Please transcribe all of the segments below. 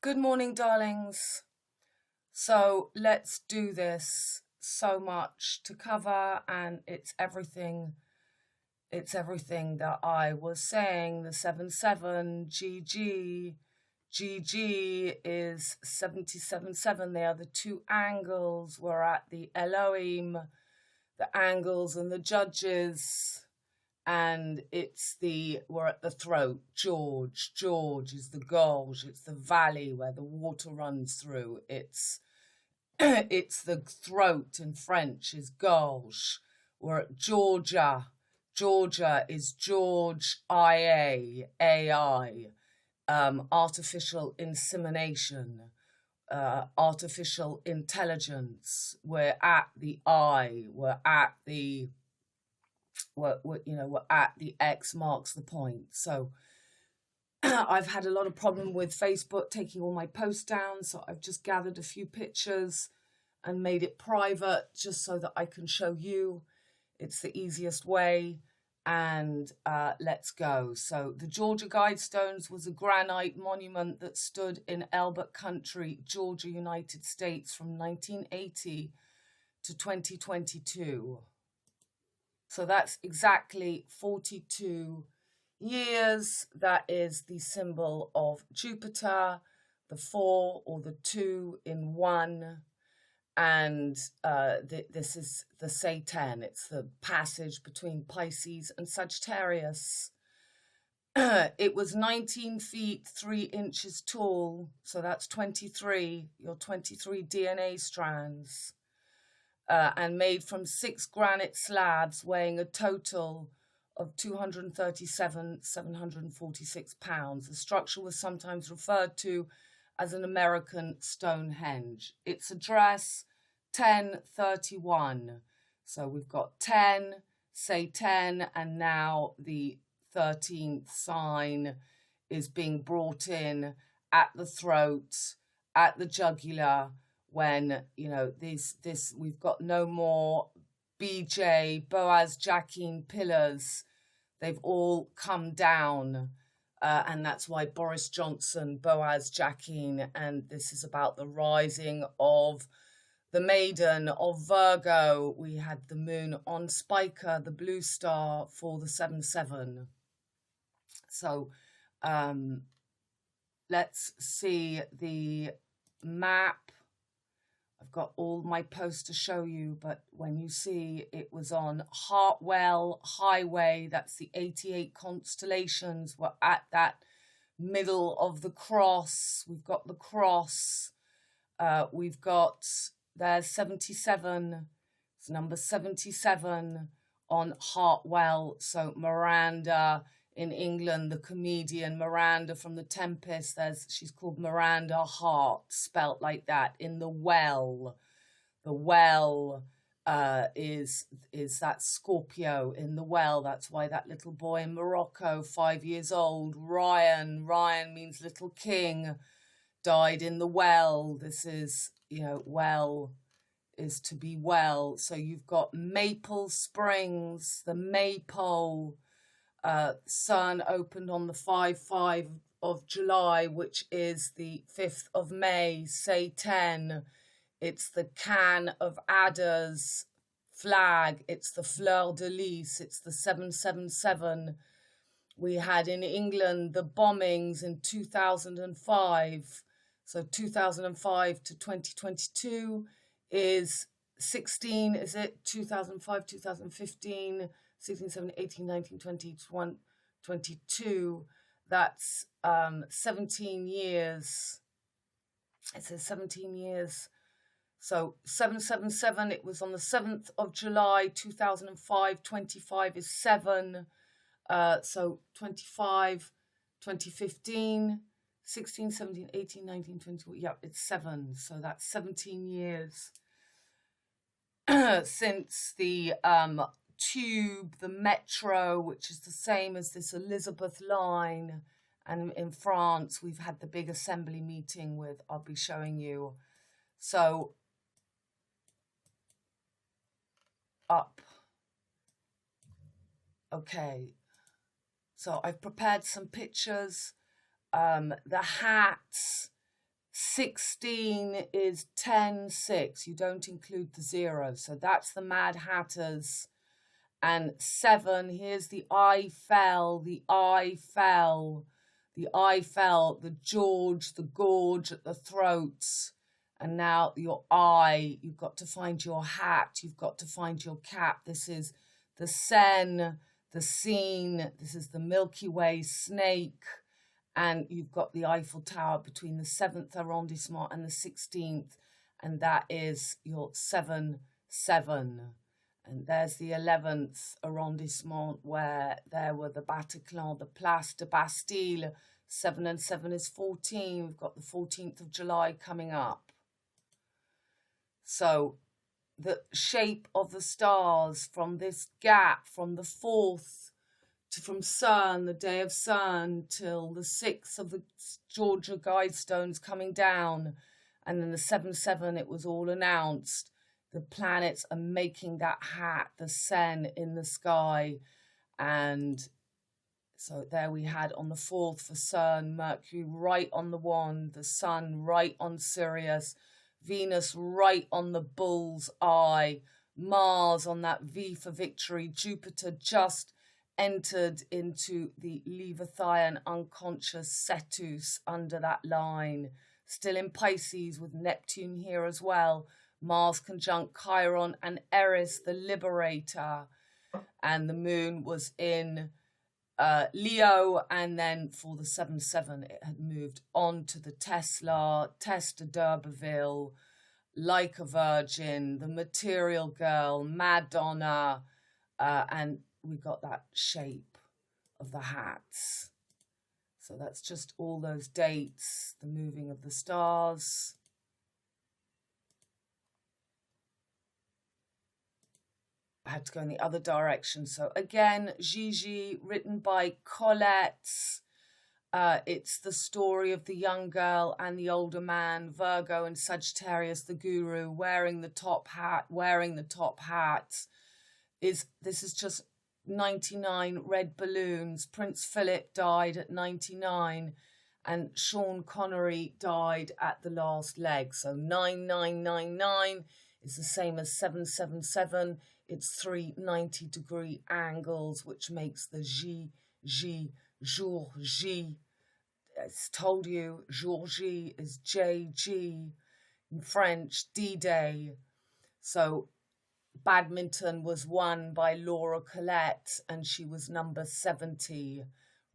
Good morning, darlings. So let's do this. So much to cover, and it's everything. It's everything that I was saying. The 7-7 GG. GG is 77-7. They are the two angles. We're at the Elohim, the angles and the judges. And we're at the throat. George is the gorge. It's the valley where the water runs through. It's the throat in French is gorge. We're at Georgia. Georgia is George AI, artificial insemination, artificial intelligence. We're at the I. We're at the X marks the point. So I've had a lot of problem with Facebook taking all my posts down, so I've just gathered a few pictures and made it private just so that I can show you. It's the easiest way, and let's go. So the Georgia Guidestones was a granite monument that stood in Elbert Country, Georgia, United States from 1980 to 2022. So that's exactly 42 years. That is the symbol of Jupiter, the 4 or the 2 in 1. And this is the Satan. It's the passage between Pisces and Sagittarius. It was 19 feet 3 inches tall. So that's 23, your 23 DNA strands. And made from 6 granite slabs weighing a total of 237,746 pounds. The structure was sometimes referred to as an American Stonehenge. Its address, 1031. So we've got 10, say 10, and now the 13th sign is being brought in at the throat, at the jugular, when, we've got no more BJ, BOAZ, JACHIN pillars. They've all come down. And that's why Boris Johnson, BOAZ, JACHIN, and this is about the rising of the maiden of Virgo. We had the moon on Spica, the blue star for the 7-7. So let's see the map. I've got all my posts to show you, but when you see it was on Hartwell Highway, that's the 88 constellations. We're at that middle of the cross. We've got the cross. We've got, there's 77. It's number 77 on Hartwell. So Miranda in England, the comedian Miranda from The Tempest, she's called Miranda Hart, spelt like that, in the well. The well is that Scorpio in the well. That's why that little boy in Morocco, 5 years old, Ryan means little king, died in the well. This is, well is to be well. So you've got Maple Springs, the Maypole. Sun opened on the 5-5 of July, which is the 5th of May, say 10. It's the can of adders flag. It's the fleur de lis. It's the 777. We had in England the bombings in 2005. So 2005 to 2022 is 16, is it? 2005, 2015. 16, 17, 18, 19, 20, 21, 22. That's 17 years. It says 17 years. So 777, it was on the 7th of July, 2005. 25 is 7. So 25, 2015, 16, 17, 18, 19, 20. Yeah, it's 7. So that's 17 years since the tube, the metro, which is the same as this Elizabeth line. And in France, we've had the big assembly meeting with, I'll be showing you. So up. Okay. So I've prepared some pictures. The hats, 16 is 10, 6. You don't include the 0. So that's the Mad Hatters. And 7, here's the I fell, the I fell, the I fell, the George, the gorge at the throats. And now your I, you've got to find your hat, you've got to find your cap. This is the Seine, the Seine, this is the Milky Way snake. And you've got the Eiffel Tower between the 7th arrondissement and the 16th. And that is your 7, 7. And there's the 11th arrondissement where there were the Bataclan, the Place de Bastille. 7 and 7 is 14. We've got the 14th of July coming up. So the shape of the stars from this gap, from the 4th to from CERN, the day of CERN, till the 6th of the Georgia Guidestones coming down. And then the 7-7, it was all announced. The planets are making that hat, the Seine in the sky. And so there we had on the 4th for CERN, Mercury right on the wand, the Sun right on Sirius, Venus right on the bull's eye, Mars on that V for victory, Jupiter just entered into the Leviathan unconscious Cetus under that line, still in Pisces with Neptune here as well, Mars conjunct Chiron and Eris, the liberator, and the moon was in Leo, and then for the 7-7 it had moved on to the Tesla, Testa d'Urberville, Like a Virgin, the Material Girl, Madonna, and we got that shape of the hats. So that's just all those dates, the moving of the stars. I had to go in the other direction. So again, Gigi, written by Colette. It's the story of the young girl and the older man, Virgo and Sagittarius, the guru, wearing the top hat, This is just 99 red balloons. Prince Philip died at 99 and Sean Connery died at the last leg. So 9999 is the same as 777. It's 3 90-degree angles, which makes the jour J. It's told you, jour J is JG. In French, D-Day. So badminton was won by Laura Collette, and she was number 70,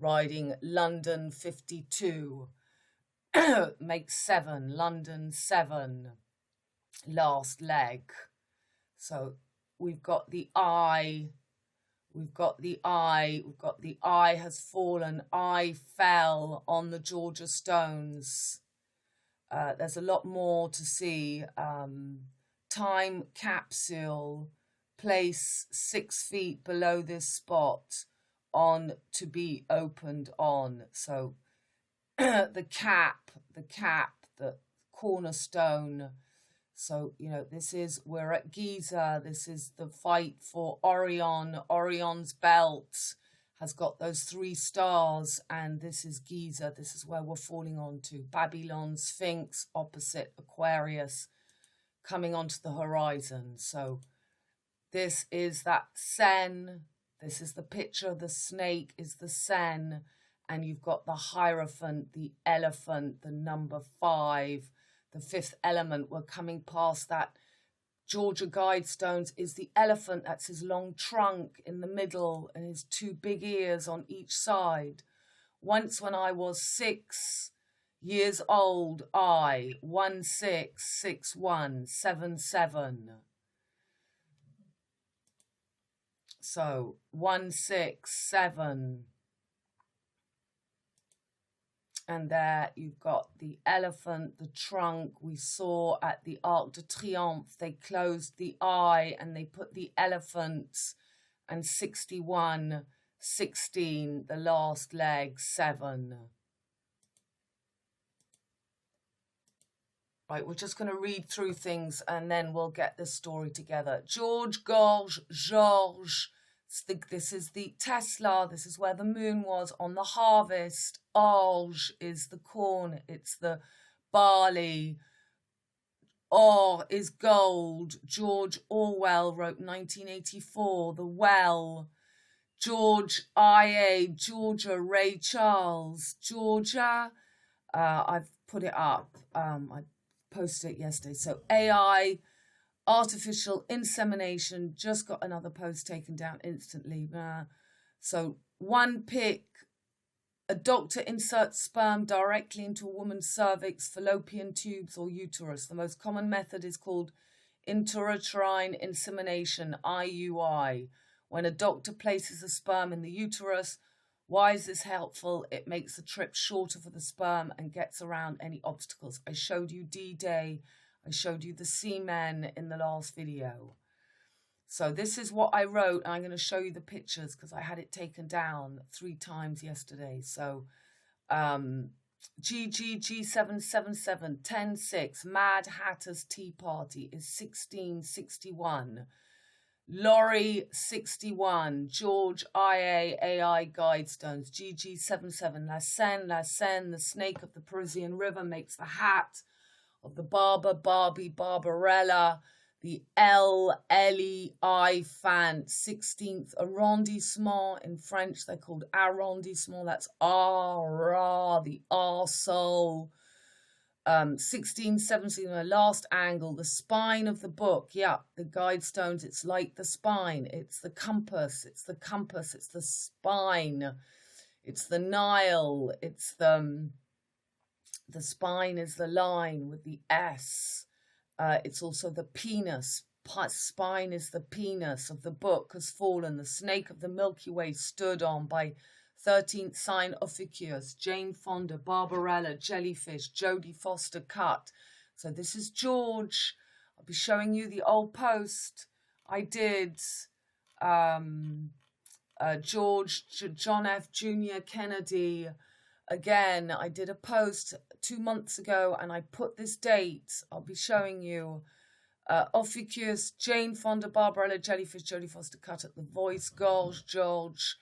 riding London 52. Makes 7, London 7, last leg. So we've got the I, we've got the I has fallen, I fell on the Georgia stones. There's a lot more to see. Time capsule, place 6 feet below this spot, on to be opened on. So the cap, the cornerstone. So, you know, we're at Giza. This is the fight for Orion. Orion's belt has got those 3 stars, and this is Giza. This is where we're falling on to. Babylon, Sphinx, opposite Aquarius, coming onto the horizon. So this is that Seine. This is the picture of the snake, is the Seine. And you've got the Hierophant, the elephant, the number 5. The 5th element, we're coming past that. Georgia Guidestones is the elephant. That's his long trunk in the middle and his 2 big ears on each side. Once when I was 6 years old, 166177. So 167. And there you've got the elephant, the trunk. We saw at the Arc de Triomphe, they closed the eye and they put the elephant, and 61, 16, the last leg, 7. Right, we're just going to read through things and then we'll get the story together. George, Gorge, George. This is the Tesla. This is where the moon was on the harvest. Orge is the corn. It's the barley. Ore is gold. George Orwell wrote 1984, The Well. George I.A., Georgia, Ray Charles. Georgia, I've put it up. I posted it yesterday. So AI, artificial insemination, just got another post taken down instantly. So one pick, a doctor inserts sperm directly into a woman's cervix, fallopian tubes, or uterus. The most common method is called intrauterine insemination, IUI. When a doctor places a sperm in the uterus, why is this helpful? It makes the trip shorter for the sperm and gets around any obstacles. I showed you D-Day. I showed you the seamen in the last video. So this is what I wrote. I'm going to show you the pictures because I had it taken down 3 times yesterday. So GGG777 10-6, Mad Hatter's Tea Party is 1661. Laurie 61, George IA AI Guidestones, GG77, La Seine, the snake of the Parisian River makes the hat of the barber, Barbie, Barbarella, the ELLE PHANT, 16th arrondissement. In French, they're called arrondissement. That's the arsehole. 16, 17, the last angle, the spine of the book. Yeah, the Guidestones, it's like the spine. It's the compass. It's the compass. It's the spine. It's the NILE. It's the spine is the line with the S. It's also the penis. Spine is the penis of the book has fallen. The snake of the Milky Way stood on by 13th sign Ophiuchus, Jane Fonda, Barbarella, Jellyfish, Jodie Foster Cut. So this is George. I'll be showing you the old post I did. George, John F. Jr. Kennedy. Again, I did a post 2 months ago and I put this date. I'll be showing you. Ophiuchus, Jane Fonda, Barbarella, Jellyfish, Jodie Foster Cut at the Voice, Gorge, George,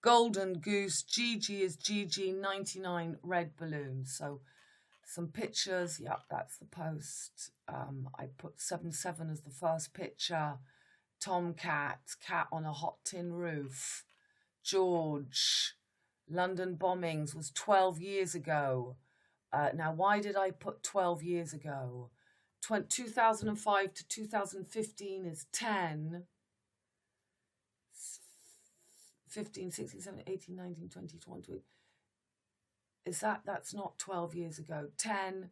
Golden Goose, Gigi is Gigi, 99 red balloons. So some pictures. Yeah, that's the post. I put 77 as the first picture. Tomcat, cat on a hot tin roof. George, London bombings was 12 years ago. Now, why did I put 12 years ago? 2005 to 2015 is 10. 15, 16, 17, 18, 19, 20, 20. That's not 12 years ago. 10,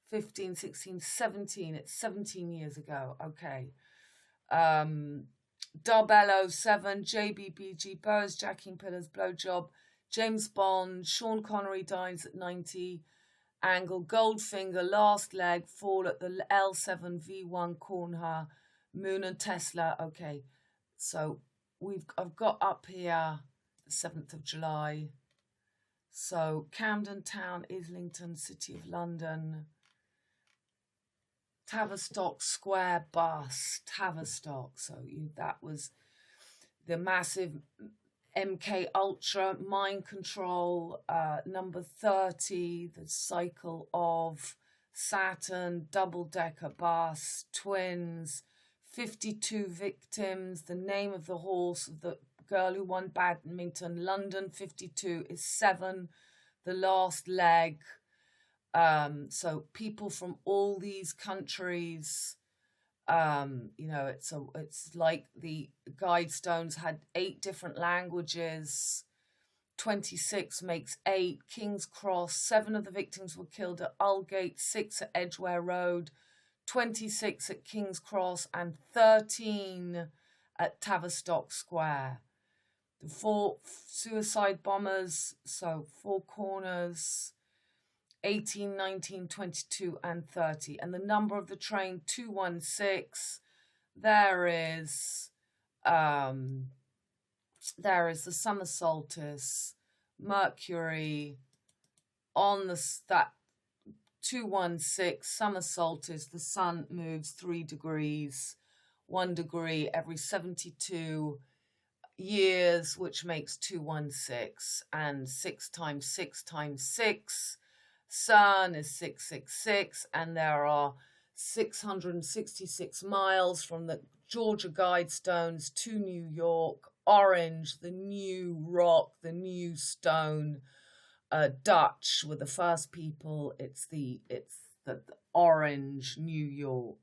15, 16, 17. It's 17 years ago. Okay. Darbello 7, JBBG, BOAZ, Jacking Pillars, Blowjob, James Bond, Sean Connery dies at 90, Angle, Goldfinger, Last Leg, Fall at the L7, V1, Cornher, Moon and Tesla. Okay, so I've got up here the 7th of July. So Camden Town, Islington, City of London, Tavistock Square bus, Tavistock. So that was the massive MK Ultra, Mind Control, number 30, the cycle of Saturn, double-decker bus, twins, 52 victims, the name of the horse of the girl who won badminton, London 52 is 7, the last leg. So people from all these countries, it's like the Guidestones had 8 different languages. 26 makes 8. King's Cross, 7 of the victims were killed at Aldgate, 6 at Edgware Road, 26 at King's Cross, and 13 at Tavistock Square. The 4 suicide bombers, so 4 corners, 18, 19, 22, and 30. And the number of the train, 216. There is the summer solstice, Mercury on that 216 summer solstice. The sun moves 3 degrees, 1 degree every 72 years, which makes 216, and 6 times 6 times 6. CERN is 666, and there are 666 miles from the Georgia Guidestones to New York. Orange, the new rock, the new stone. Dutch were the first people. It's the orange New York.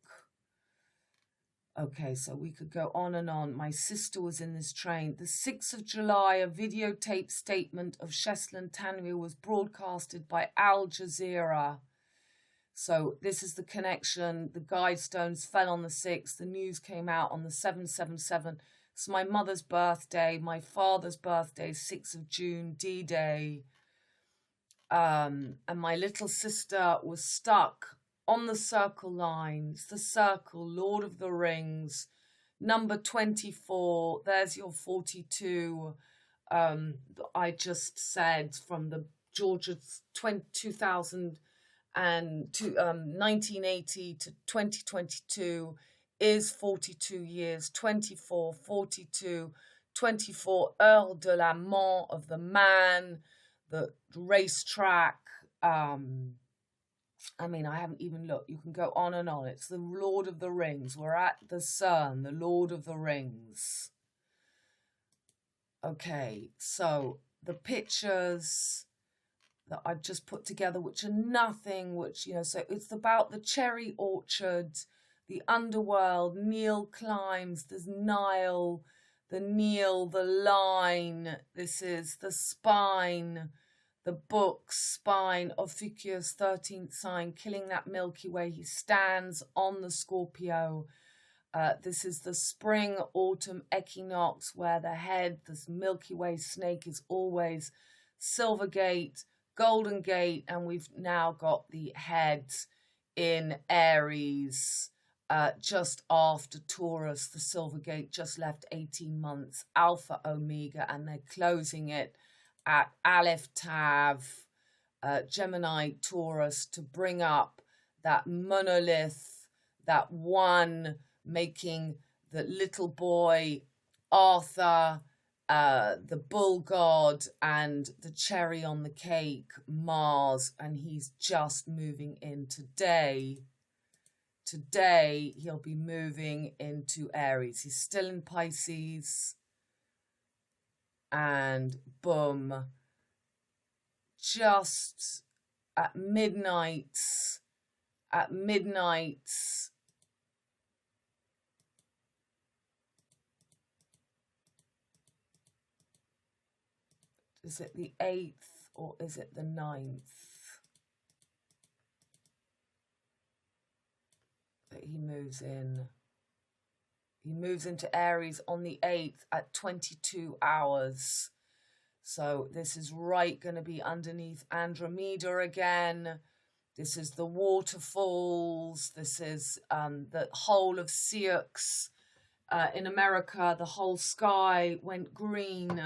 Okay, so we could go on and on. My sister was in this train. The 6th of July, a videotape statement of Sheslin Tanvir was broadcasted by Al Jazeera. So this is the connection. The Guidestones fell on the 6th. The news came out on the 777. It's my mother's birthday. My father's birthday, 6th of June, D-Day. And my little sister was stuck on the circle lines, the circle, Lord of the Rings, number 24, there's your 42, I just said from the Georgia 1980 to 2022 is 42 years, 24, 42, 24 heures de la mort of the man, the racetrack, I mean, I haven't even looked. You can go on and on. It's the Lord of the Rings. We're at the CERN, the Lord of the Rings. Okay, so the pictures that I've just put together, which are nothing, which, you know, so it's about the cherry orchard, the underworld, NIEL climbs, there's NILE, the NIEL, the line, this is the spine, the book, spine of Fukuo's 13th sign, killing that Milky Way. He stands on the Scorpio. This is the spring-autumn equinox where the head, this Milky Way snake, is always Silver Gate, Golden Gate, and we've now got the head in Aries just after Taurus. The Silver Gate just left 18 months, Alpha Omega, and they're closing it at Aleph Tav, Gemini Taurus, to bring up that monolith, that one making the little boy Arthur, the bull god, and the cherry on the cake, Mars, and he's just moving in today. Today, he'll be moving into Aries. He's still in Pisces. And boom, just at midnight, is it the 8th or is it the 9th that he moves in? He moves into Aries on the 8th at 22 hours. So this is right going to be underneath Andromeda again. This is the waterfalls. This is the whole of Seuil. In America, the whole sky went green.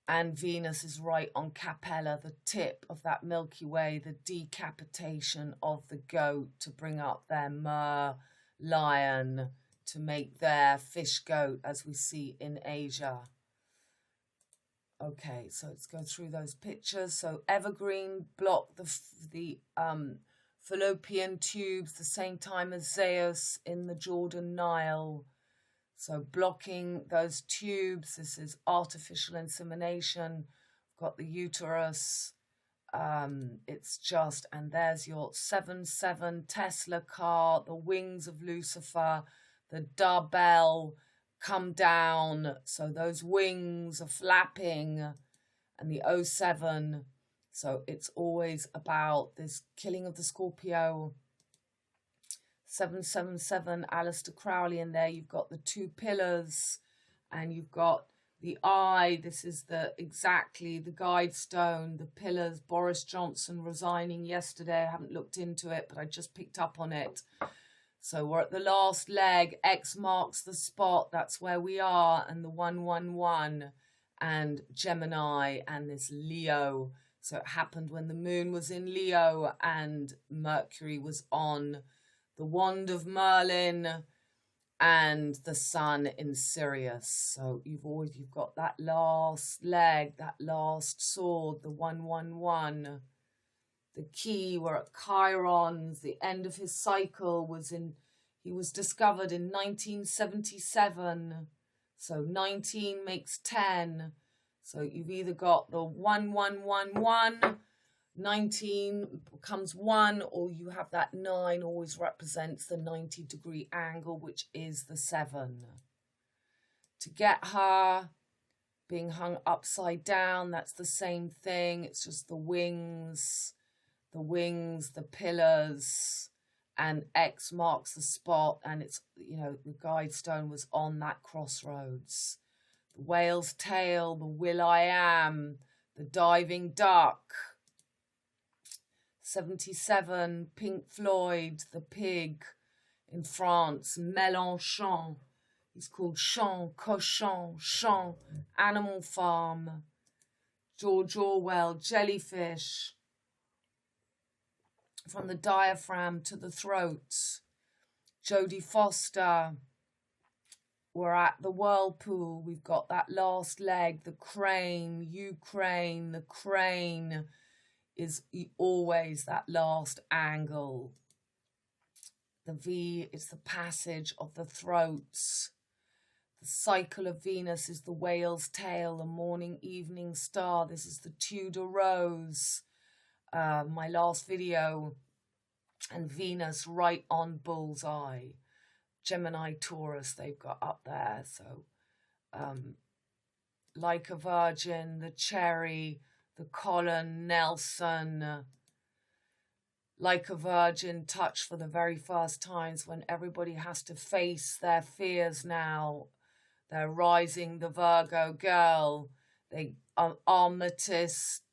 And Venus is right on Capella, the tip of that Milky Way, the decapitation of the goat to bring up their myrrh, lion, to make their fish goat, as we see in Asia. Okay, so let's go through those pictures. So evergreen block the fallopian tubes, the same time as Zeus in the Jordan Nile. So blocking those tubes. This is artificial insemination. We've got the uterus. It's just, and there's your 7-7 Tesla car, the wings of Lucifer, the Darbell come down, so those wings are flapping, and the 07, so it's always about this killing of the Scorpio. 777 Aleister Crowley in there. You've got the 2 pillars, and you've got the eye. This is exactly the guide stone, the pillars. Boris Johnson resigning yesterday. I haven't looked into it, but I just picked up on it. So we're at the last leg. X marks the spot. That's where we are. And the 111 and Gemini and this Leo. So it happened when the moon was in Leo and Mercury was on the wand of Merlin. and the sun in Sirius. So you've got that last leg, that last sword, the 111. The key were at Chirons. The end of his cycle was he was discovered in 1977. So 19 makes 10. So you've either got the 1111, 19 becomes 1, or you have that 9 always represents the 90-degree angle, which is the 7. To get her being hung upside down, that's the same thing. It's just the wings, the pillars, and X marks the spot. And it's, you know, the guide stone was on that crossroads. The whale's tail, the will.I.am, the diving duck. 77, Pink Floyd, the pig in France, Mélenchon. He's called Champ, Cochon, Champ, Animal Farm. George Orwell, jellyfish. From the diaphragm to the throat. Jodie Foster. We're at the whirlpool. We've got that last leg, the crane, Ukraine, the crane is always that last angle. The V is the passage of the throats. The cycle of Venus is the whale's tail, the morning evening star. This is the Tudor rose, my last video. And Venus right on bullseye. Gemini, Taurus, they've got up there. So like a virgin, the cherry, the colon, Nelson, like a virgin, touch for the very first times when everybody has to face their fears now. They're rising, the Virgo girl, Amethyst,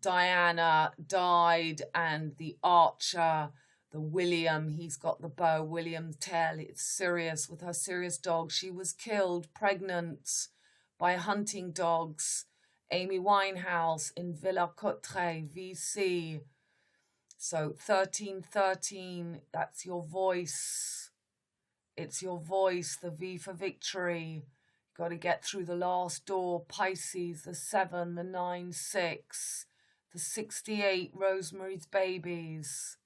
Diana died, and the archer, the William, he's got the bow, William Tell, it's Sirius with her Sirius dog. She was killed pregnant by hunting dogs. Amy Winehouse in Villa Cotteret, VC. So 1313, that's your voice. It's your voice, the V for victory. Got to get through the last door. Pisces, the 7, the 9, 6, the 68, Rosemary's Babies.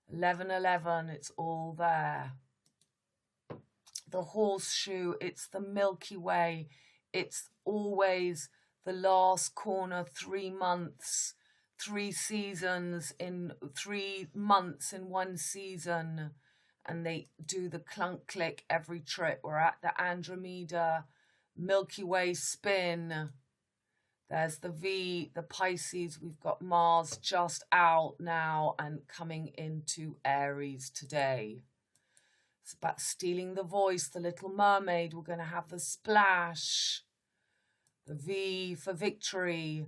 1111, it's all there. The horseshoe, it's the Milky Way. It's always the last corner, 3 months, 3 seasons in 3 months in 1 season. And they do the clunk click every trip. We're at the Andromeda Milky Way spin. There's the V, the Pisces. We've got Mars just out now and coming into Aries today. It's about stealing the voice, the Little Mermaid. We're going to have the splash. The V for victory.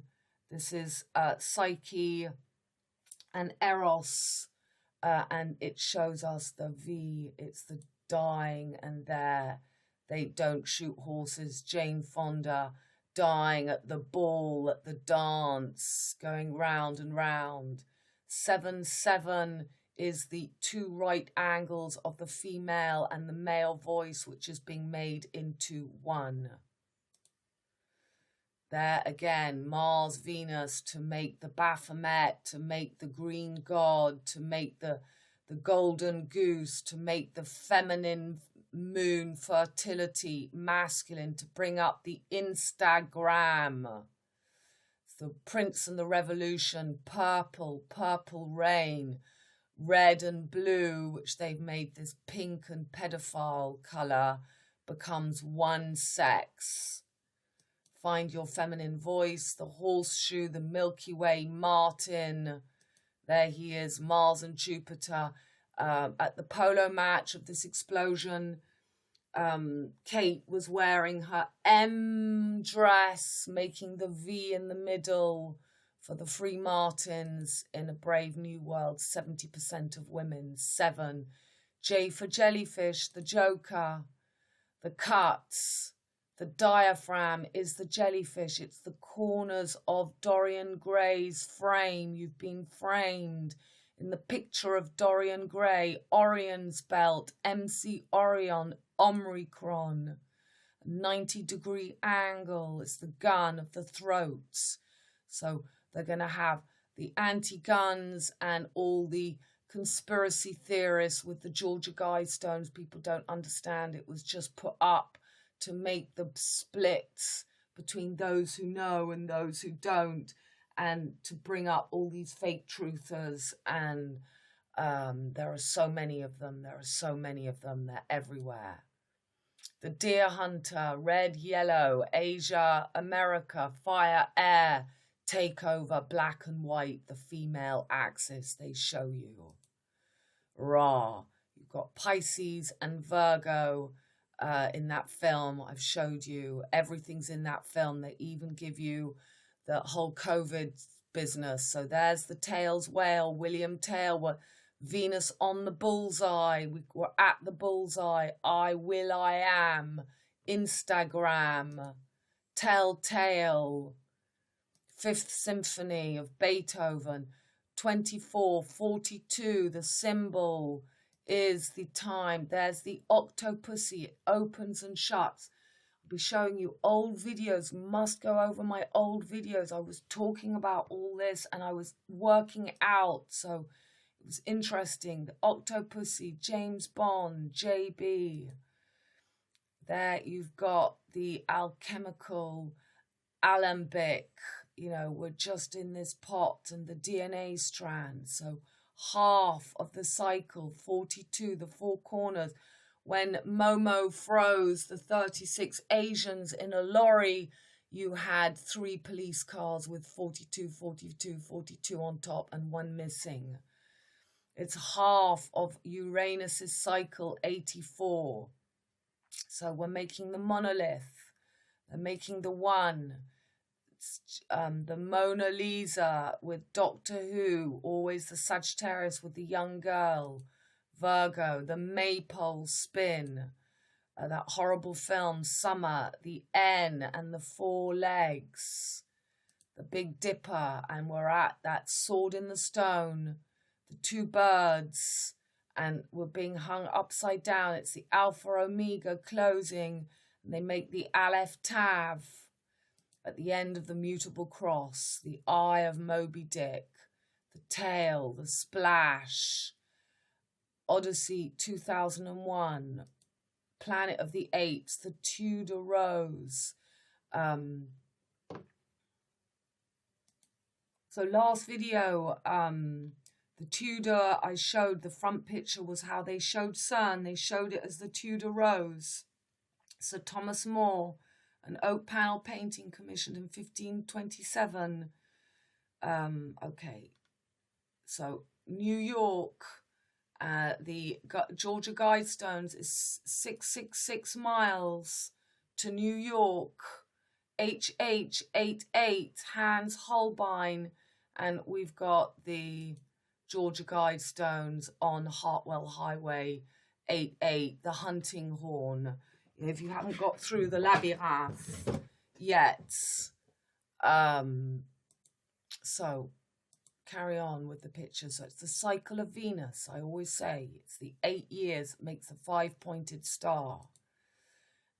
This is Psyche and Eros. And it shows us the V. It's the dying, and there they don't shoot horses. Jane Fonda dying at the ball, at the dance, going round and round. 7-7 is the 2 right angles of the female and the male voice, which is being made into 1. There again, Mars, Venus, to make the Baphomet, to make the green god, to make the golden goose, to make the feminine moon, fertility, masculine, to bring up the Instagram. The Prince and the Revolution, purple, purple rain, red and blue, which they've made this pink and pedophile colour, becomes 1 sex. Find your feminine voice, the horseshoe, the Milky Way, Martin. There he is, Mars and Jupiter. At the polo match of this explosion, Kate was wearing her M dress, making the V in the middle for the Free Martins in A Brave New World, 70% of women. 7. J for jellyfish, the Joker, the cuts. The diaphragm is the jellyfish. It's the corners of Dorian Gray's frame. You've been framed. in the picture of Dorian Gray, Orion's belt, MC Orion, Omicron, 90-degree angle. It's the gun of the throats. So they're going to have the anti-guns and all the conspiracy theorists with the Georgia Guidestones. People don't understand it was just put up to make the splits between those who know and those who don't, and to bring up all these fake truthers. And there are so many of them. There are so many of them. They're everywhere. The deer hunter, red, yellow, Asia, America, fire, air, takeover, black and white, the female axis they show you. Raw. You've got Pisces and Virgo in that film I've showed you. Everything's in that film. They even give you the whole COVID business. So there's the Tails whale, William Tell, Venus on the bullseye. We're at the bullseye. I am. Instagram. Telltale. Fifth Symphony of Beethoven. 24:42. The symbol is the time. There's the octopussy. It opens and shuts. I'll be showing you old videos. Must go over my old videos. I was talking about all this and I was working it out. So it was interesting. The octopussy, James Bond, JB. There you've got the alchemical alembic. You know, we're just in this pot and the DNA strand. So half of the cycle, 42, the four corners. When Momo froze the 36 Asians in a lorry, you had 3 police cars with 42, 42, 42 on top and 1 missing. It's half of Uranus's cycle, 84. So we're making the monolith. They're making the one. The Mona Lisa with Doctor Who, always the Sagittarius with the young girl, Virgo, the Maypole spin, that horrible film, Summer, the N and the 4 legs, the Big Dipper, and we're at that sword in the stone, the 2 birds, and we're being hung upside down. It's the Alpha Omega closing, and they make the Aleph Tav at the end of the mutable cross, the eye of Moby Dick, the tail, the splash, Odyssey 2001, Planet of the Apes, the Tudor Rose. So last video, the Tudor, I showed the front picture was how they showed CERN. They showed it as the Tudor Rose. Sir Thomas More, an oak panel painting commissioned in 1527. Okay, so New York, the Georgia Guidestones is 666 miles to New York. HH88, Hans Holbein, and we've got the Georgia Guidestones on Hartwell Highway 88, the hunting horn. If you haven't got through the labyrinth yet. So carry on with the picture. So it's the cycle of Venus. I always say it's the 8 years that makes a 5-pointed star.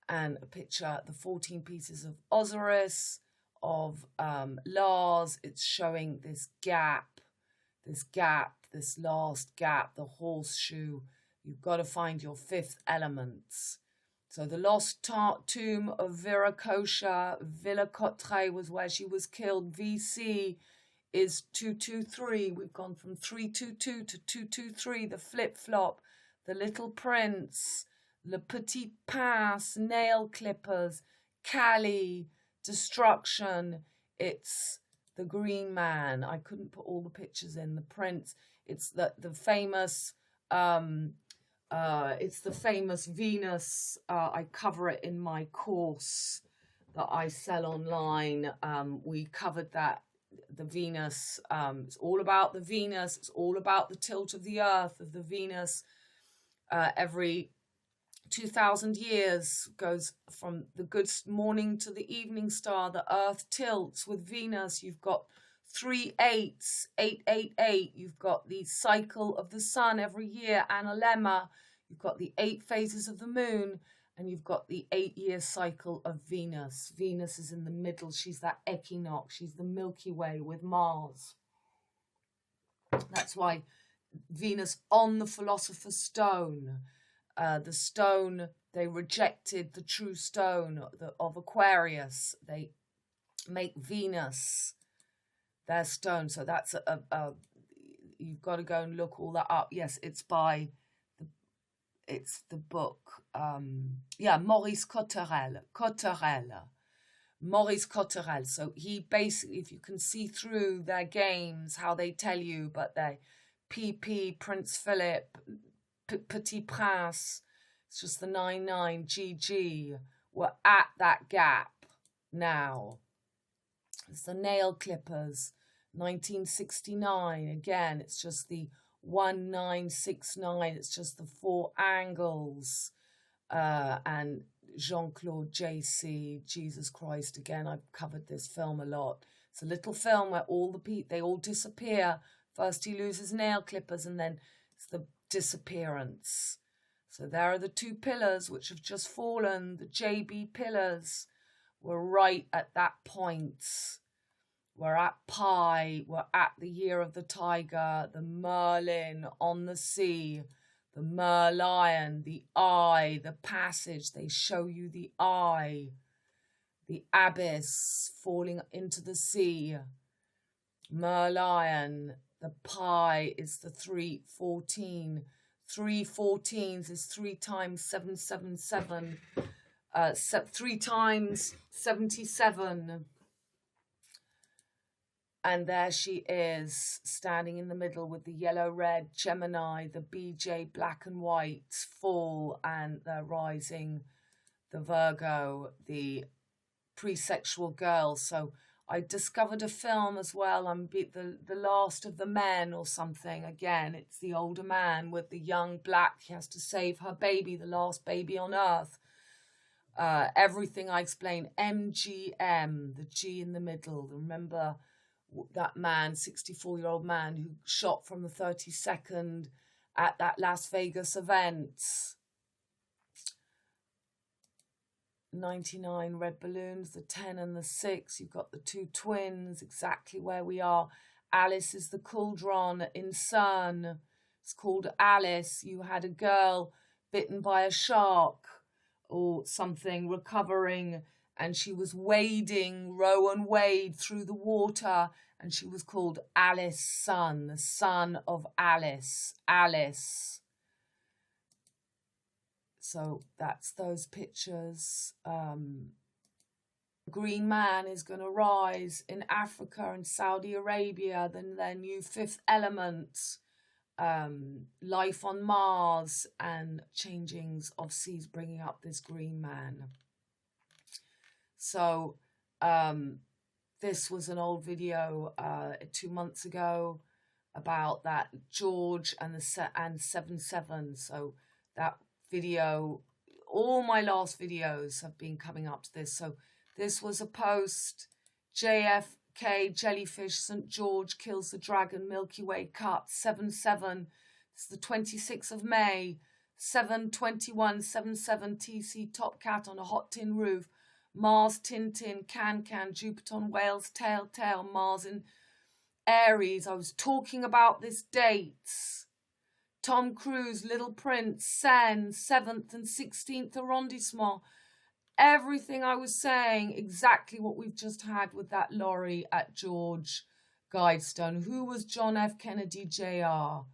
And a picture, the 14 pieces of Osiris, of Lars. It's showing this gap, this last gap, the horseshoe. You've got to find your 5th elements. So the lost tomb of Viracocha, Villa Cotre was where she was killed. VC is 223. We've gone from 322 to 223. The flip-flop, the Little Prince, Le Petit Pince, nail clippers, Cali, destruction. It's the Green Man. I couldn't put all the pictures in. The Prince. It's the famous. It's the famous Venus. I cover it in my course that I sell online. We covered that, the Venus. It's all about the Venus. It's all about the tilt of the Earth, of the Venus. Every 2,000 years goes from the good morning to the evening star. The Earth tilts with Venus. You've got 3 8s, 888. You've got the cycle of the sun every year, analemma. You've got the 8 phases of the moon, and you've got the 8-year cycle of Venus. Venus is in the middle. She's that equinox. She's the Milky Way with Mars. That's why Venus on the Philosopher's Stone. The stone, they rejected the true stone of Aquarius. They make Venus their stone. So that's you've got to go and look all that up. Yes, it's by it's the book. Yeah, Maurice Cotterell. Maurice Cotterell. So he basically, if you can see through their games, how they tell you, but they PP, Prince Philip, Petit Prince, it's just the 9-9, GG, we're at that gap now. It's the nail clippers, 1969, again, it's just the 1969, it's just the 4 angles, and Jean-Claude JC, Jesus Christ, again, I've covered this film a lot. It's a little film where all the people, they all disappear. First he loses nail clippers, and then it's the disappearance. So there are the 2 pillars which have just fallen. The JB pillars were right at that point. We're at Pi, we're at the year of the tiger, the Merlin on the sea, the Merlion, the eye, the passage, they show you the eye, the abyss falling into the sea, Merlion, the pi is the 314. 3 14s is 3 times 777. 3 times 77. And there she is, standing in the middle with the yellow-red Gemini, the BJ black and white fall, and the rising, the Virgo, the pre-sexual girl. So I discovered a film as well, the last of the men or something. Again, it's the older man with the young black. He has to save her baby, the last baby on earth. Everything I explained, MGM, the G in the middle. Remember that man, 64-year-old man who shot from the 32nd at that Las Vegas event. 99 red balloons, the 10 and the 6. You've got the 2 twins, exactly where we are. Alice is the cauldron in CERN. It's called Alice. You had a girl bitten by a shark or something, recovering, and she was wading, row and wade through the water, and she was called Alice Sun, the son of Alice. Alice. So that's those pictures. Green man is going to rise in Africa and Saudi Arabia, then their new 5th element, life on Mars, and changings of seas bringing up this green man. So this was an old video 2 months ago about that George and the 7-7. So that video, all my last videos have been coming up to this. So this was a post, JFK jellyfish, St. George kills the dragon, Milky Way cut, 7-7. It's the 26th of May, 7/21, 7/7 TC top cat on a hot tin roof, Mars Tintin, can, Jupiter on whales, tail, Mars in Aries. I was talking about this dates. Tom Cruise, Little Prince, Seine, 7th and 16th arrondissement. Everything I was saying, exactly what we've just had with that lorry at George Guidestone. Who was John F. Kennedy Jr.?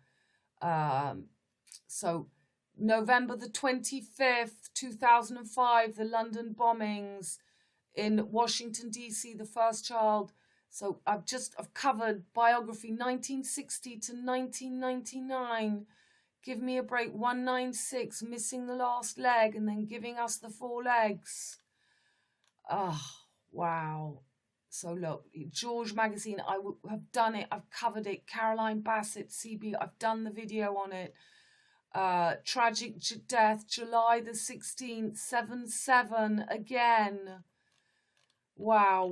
So November the 25th, 2005, the London bombings in Washington, D.C., the first child. So I've covered biography 1960 to 1999. Give me a break, 196, missing the last leg and then giving us the 4 legs. Oh, wow. So look, George magazine, I have done it. I've covered it. Caroline Bassett, CB, I've done the video on it. Tragic death, July the 16th, 7/7 again. Wow,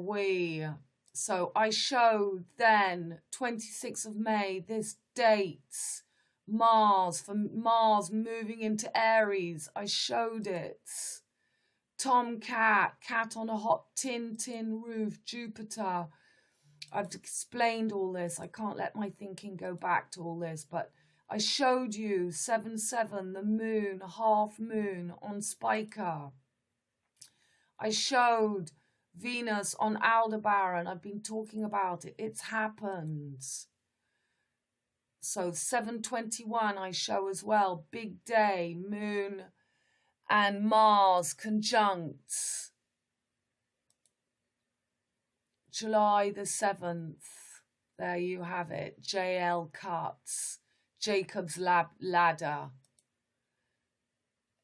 So I showed then 26th of May, this dates Mars, from Mars moving into Aries. I showed it. Tomcat, cat on a hot tin roof, Jupiter. I've explained all this. I can't let my thinking go back to all this, but I showed you 7-7, the moon, half moon on Spica. I showed Venus on Aldebaran. I've been talking about it. It's happened. So 7/21 I show as well. Big day, moon and Mars conjunct. July the 7th. There you have it. JL cuts. Jacob's ladder.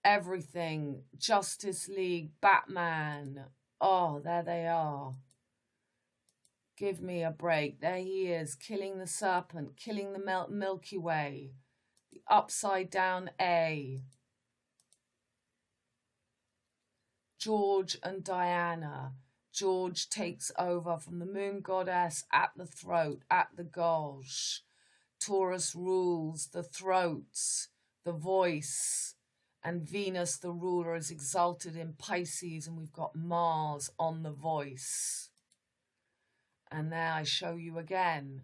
Everything. Justice League, Batman. Oh, there they are. Give me a break. There he is, killing the serpent, killing the Milky Way. The upside down A. George and Diana. George takes over from the moon goddess at the throat, at the gorge. Taurus rules the throat, the voice, and Venus, the ruler, is exalted in Pisces, and we've got Mars on the voice. And there I show you again,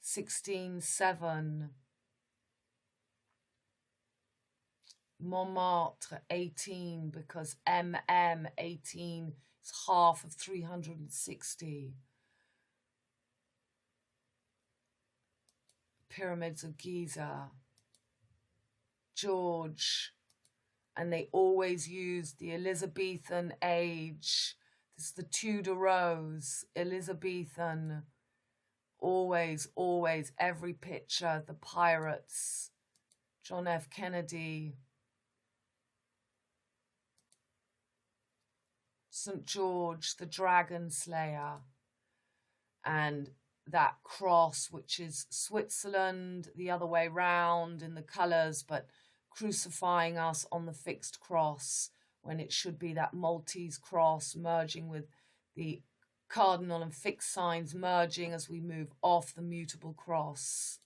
16/7, Montmartre 18, because MM 18 is half of 360. Pyramids of Giza, George, and they always use the Elizabethan age. This is the Tudor Rose, Elizabethan, always, always, every picture, the pirates, John F. Kennedy, St. George, the Dragon Slayer, and that cross, which is Switzerland, the other way round in the colours, but crucifying us on the fixed cross, when it should be that Maltese cross merging with the cardinal and fixed signs merging as we move off the mutable cross.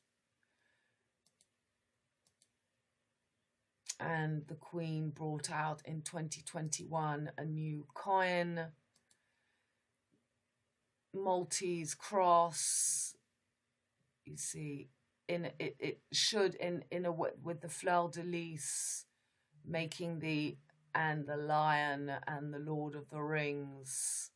And the Queen brought out in 2021 a new coin, Maltese cross. You see, it should in a with the fleur de lis, making the and the lion and the Lord of the Rings.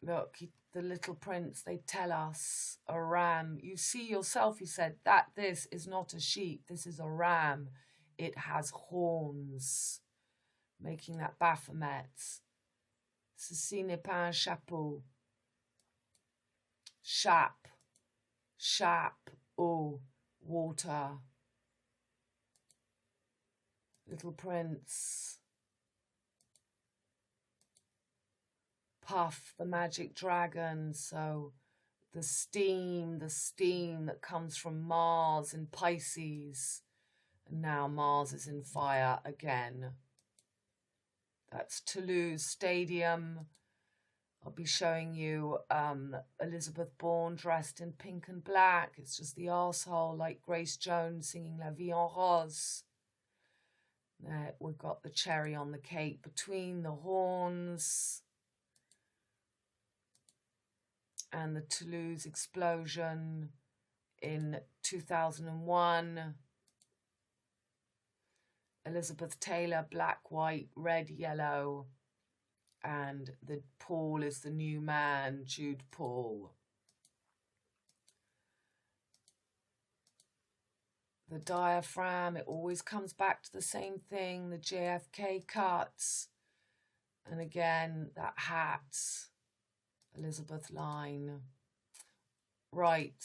Look, the Little Prince, they tell us, a ram. You see yourself, he said, that this is not a sheep, this is a ram. It has horns, making that Baphomet. Ceci n'est pas un chapeau. Chap, oh, water. Little Prince. Puff, the magic dragon. So the steam that comes from Mars in Pisces. And now Mars is in fire again. That's Toulouse Stadium. I'll be showing you Elizabeth Bourne dressed in pink and black. It's just the arsehole, like Grace Jones singing La Vie en Rose. There, we've got the cherry on the cake between the horns. And the Toulouse explosion in 2001. Elizabeth Taylor, black, white, red, yellow. And the Paul is the new man, Jude Paul. The diaphragm, it always comes back to the same thing, the JFK cuts. And again, that hat, Elizabeth line. Right.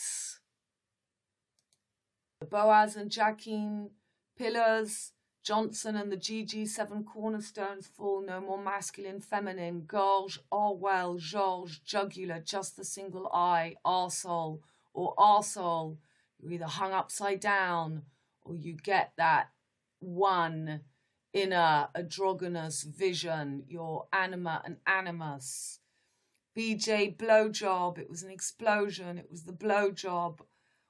The BOAZ and JACHIN pillars, Johnson and the GG7 cornerstones fall, no more masculine, feminine, gorge, Orwell, George, jugular, just the single eye, arsehole, or arsehole. You're either hung upside down or you get that one inner androgynous vision, your anima and animus. BJ, blowjob, it was an explosion, it was the blowjob.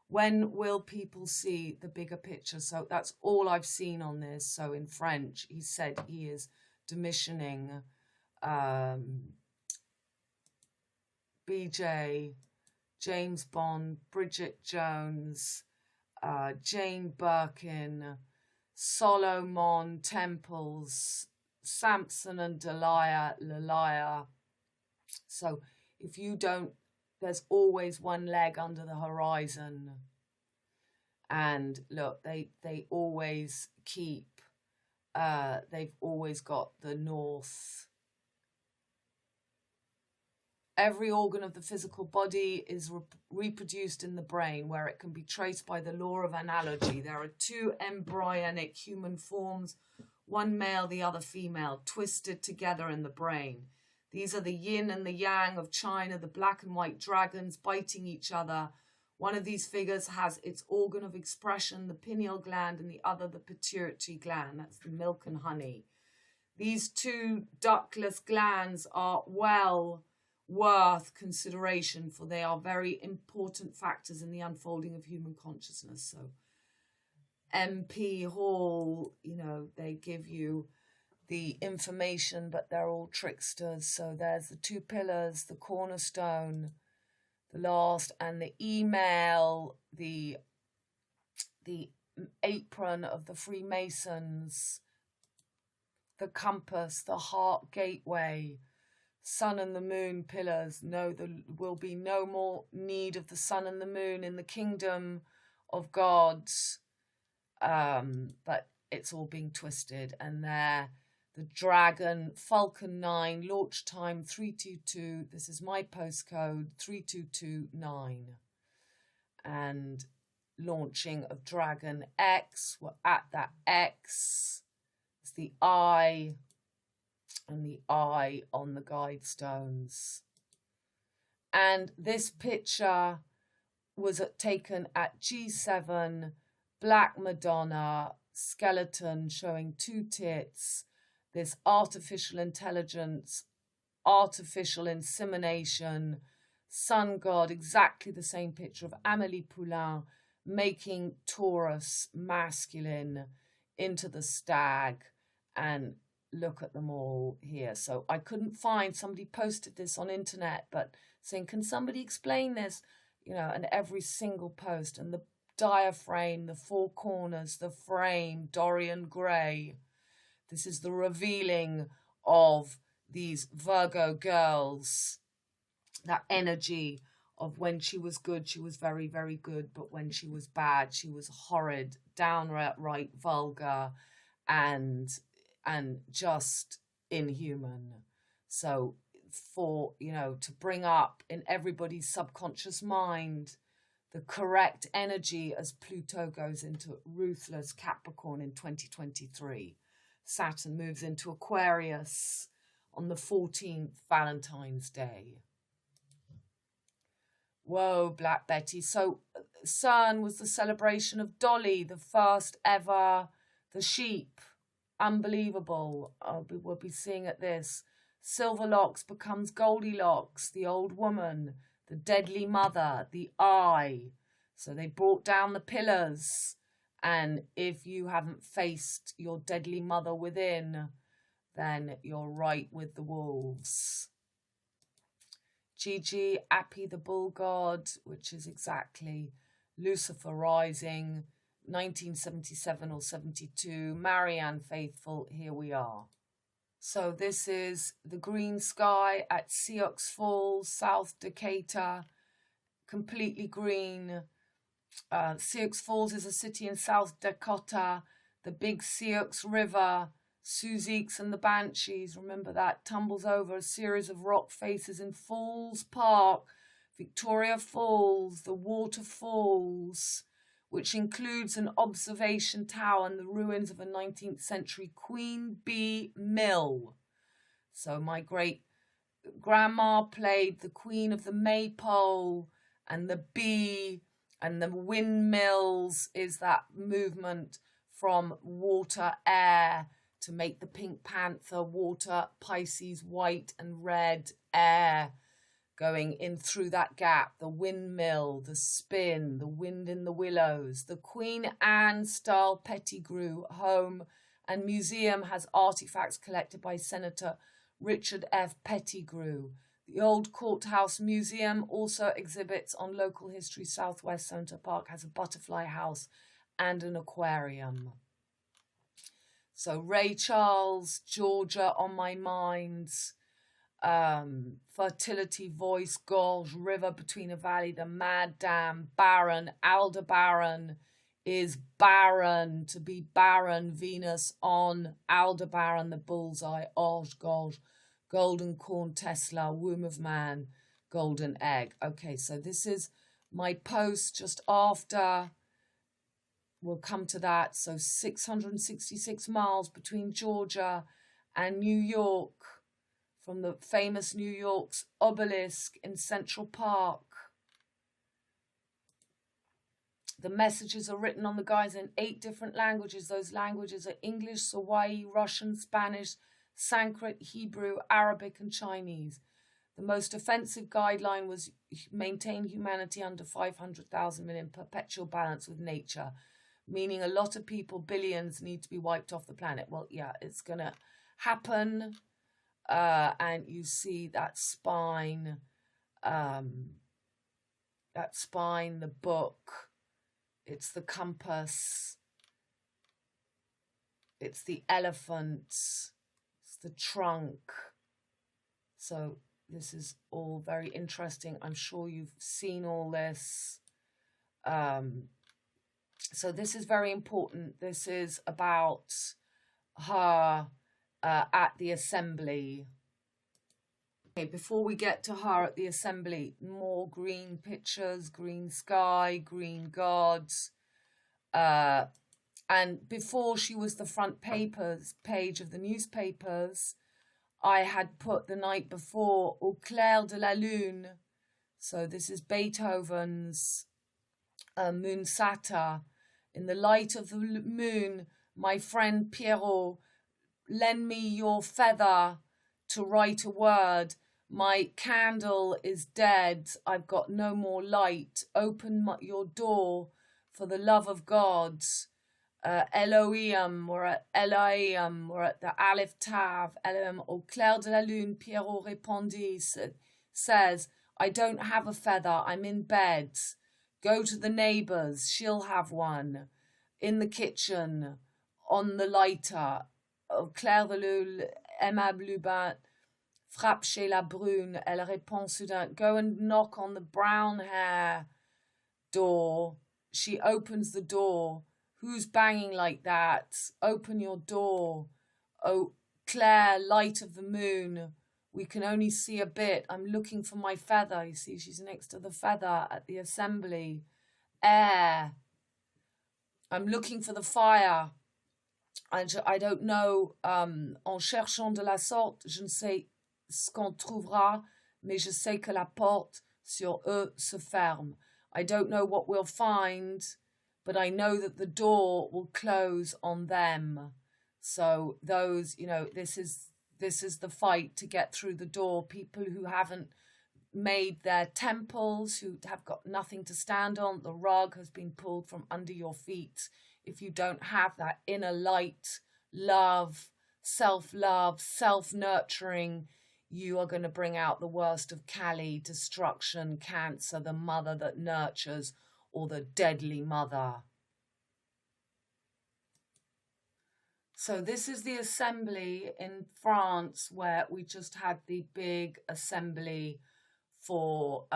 When will people see the bigger picture? So that's all I've seen on this. So in French, he said he is demissioning BJ, James Bond, Bridget Jones, Jane Birkin, Solomon Temples, Samson and Delilah. So if you don't, there's always one leg under the horizon. And look, they always keep, they've always got the north. Every organ of the physical body is reproduced in the brain, where it can be traced by the law of analogy. There are two embryonic human forms, one male, the other female, twisted together in the brain. These are the yin and the yang of China, the black and white dragons biting each other. One of these figures has its organ of expression, the pineal gland, and the other the pituitary gland. That's the milk and honey. These two ductless glands are well worth consideration, for they are very important factors in the unfolding of human consciousness. So MP Hall, you know, they give you the information, but they're all tricksters. So there's the two pillars, the cornerstone, the last, and the email, the apron of the Freemasons, the compass, the heart gateway, sun and the moon pillars. No, there will be no more need of the sun and the moon in the kingdom of God. But it's all being twisted. And there, the dragon, Falcon 9, launch time 322. This is my postcode, 3229. And launching of Dragon X. We're at that X. It's the eye. And the eye on the guide stones. And this picture was taken at G7, Black Madonna, skeleton showing two tits, this artificial intelligence, artificial insemination, sun god, exactly the same picture of Amélie Poulain making Taurus masculine into the stag, and look at them all here. So I couldn't find, somebody posted this on internet, but saying, can somebody explain this? You know, and every single post, and the diaphragm, the four corners, the frame, Dorian Gray. This is the revealing of these Virgo girls, that energy of when she was good, she was very, very good, but when she was bad, she was horrid, downright vulgar, and just inhuman. So for, you know, to bring up in everybody's subconscious mind the correct energy as Pluto goes into ruthless Capricorn in 2023. Saturn moves into Aquarius on the 14th, Valentine's Day. Whoa, Black Betty. So CERN was the celebration of Dolly, the first ever, the sheep. Unbelievable. We'll be seeing at this. Silverlocks becomes Goldilocks, the old woman, the deadly mother, the eye. So they brought down the pillars. And if you haven't faced your deadly mother within, then you're right with the wolves. Gigi, Appy the bull god, which is exactly Lucifer rising, 1977 or 72, Marianne Faithfull, here we are. So this is the green sky at Sioux Falls, South Decatur, completely green. Sioux Falls is a city in South Dakota, the big Sioux River, Suzeeks and the Banshees, remember that, tumbles over a series of rock faces in Falls Park, Victoria Falls, the waterfalls, which includes an observation tower and the ruins of a 19th century Queen Bee Mill. So my great grandma played the Queen of the Maypole, and the bee and the windmills is that movement from water, air to make the pink panther, water, Pisces, white and red, air going in through that gap, the windmill, the spin, the wind in the willows. The Queen Anne style Pettigrew home and museum has artifacts collected by Senator Richard F. Pettigrew. The Old Courthouse Museum also exhibits on local history. Southwest Center Park has a butterfly house and an aquarium. So Ray Charles, Georgia on my mind, fertility, voice, gorge, river between a valley, the mad dam, Baron, Aldebaran is barren, to be barren, Venus on Aldebaran, the bullseye, Orge, gorge, golden corn, Tesla, womb of man, golden egg. Okay, so this is my post just after. We'll come to that. So 666 miles between Georgia and New York, from the famous New York's obelisk in Central Park. The messages are written on the guys in 8 different languages. Those languages are English, Swahili, Russian, Spanish, Sanskrit, Hebrew, Arabic, and Chinese. The most offensive guideline was maintain humanity under 500,000 million, perpetual balance with nature, meaning a lot of people, billions, need to be wiped off the planet. Well, yeah, it's going to happen. And you see that spine, the book, it's the compass, it's the elephant, it's the trunk. So this is all very interesting. I'm sure you've seen all this. So this is very important. This is about her at the assembly. Okay, before we get to her at the assembly, more green pictures, green sky, green gods. And before she was the front page of the newspapers, I had put the night before Au clair de la lune. So this is Beethoven's Moon Sata. In the light of the moon, my friend Pierrot, lend me your feather to write a word. My candle is dead. I've got no more light. Open your door for the love of God. Elohim, or at Elohim, or at the Aleph Tav, Elohim, au clair de la lune, Pierrot répondit, says, I don't have a feather, I'm in bed. Go to the neighbours, she'll have one. In the kitchen, on the lighter, au clair de lune, aimable Lubin, frappe chez la brune, elle répond soudain, go and knock on the brown hair door. She opens the door. Who's banging like that? Open your door. Oh, Claire, light of the moon. We can only see a bit. I'm looking for my feather. You see, she's next to the feather at the assembly. Air. I'm looking for the fire. I don't know. En cherchant de la sorte, je ne sais ce qu'on trouvera, mais je sais que la porte sur eux se ferme. I don't know what we'll find, but I know that the door will close on them. So those, you know, this is the fight to get through the door. People who haven't made their temples, who have got nothing to stand on, the rug has been pulled from under your feet. If you don't have that inner light, love, self-love, self-nurturing, you are going to bring out the worst of Kali, destruction, cancer, the mother that nurtures, or the deadly mother. So this is the assembly in France where we just had the big assembly for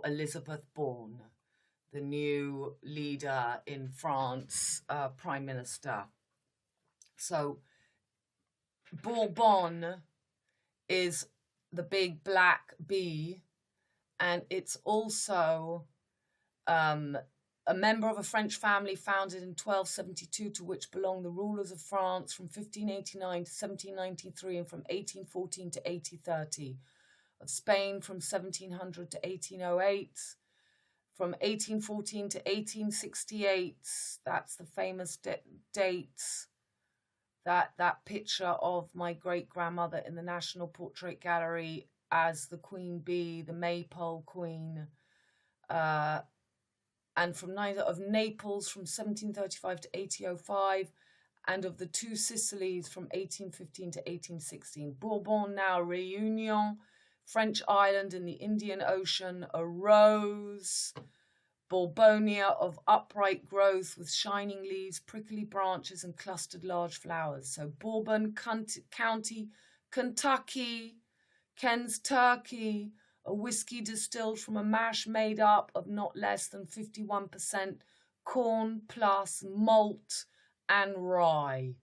Elizabeth Borne, the new leader in France, Prime Minister. So Bourbon is the big black bee, and it's also a member of a French family founded in 1272, to which belong the rulers of France from 1589 to 1793 and from 1814 to 1830, of Spain from 1700 to 1808, from 1814 to 1868, that's the famous date, that picture of my great-grandmother in the National Portrait Gallery as the Queen Bee, the Maypole Queen, and from neither of Naples from 1735 to 1805, and of the two Sicilies from 1815 to 1816. Bourbon now Réunion, French island in the Indian Ocean, a rose, Bourbonia of upright growth with shining leaves, prickly branches, and clustered large flowers. So Bourbon County, Kentucky, Ken's Turkey, a whiskey distilled from a mash made up of not less than 51% corn plus malt and rye.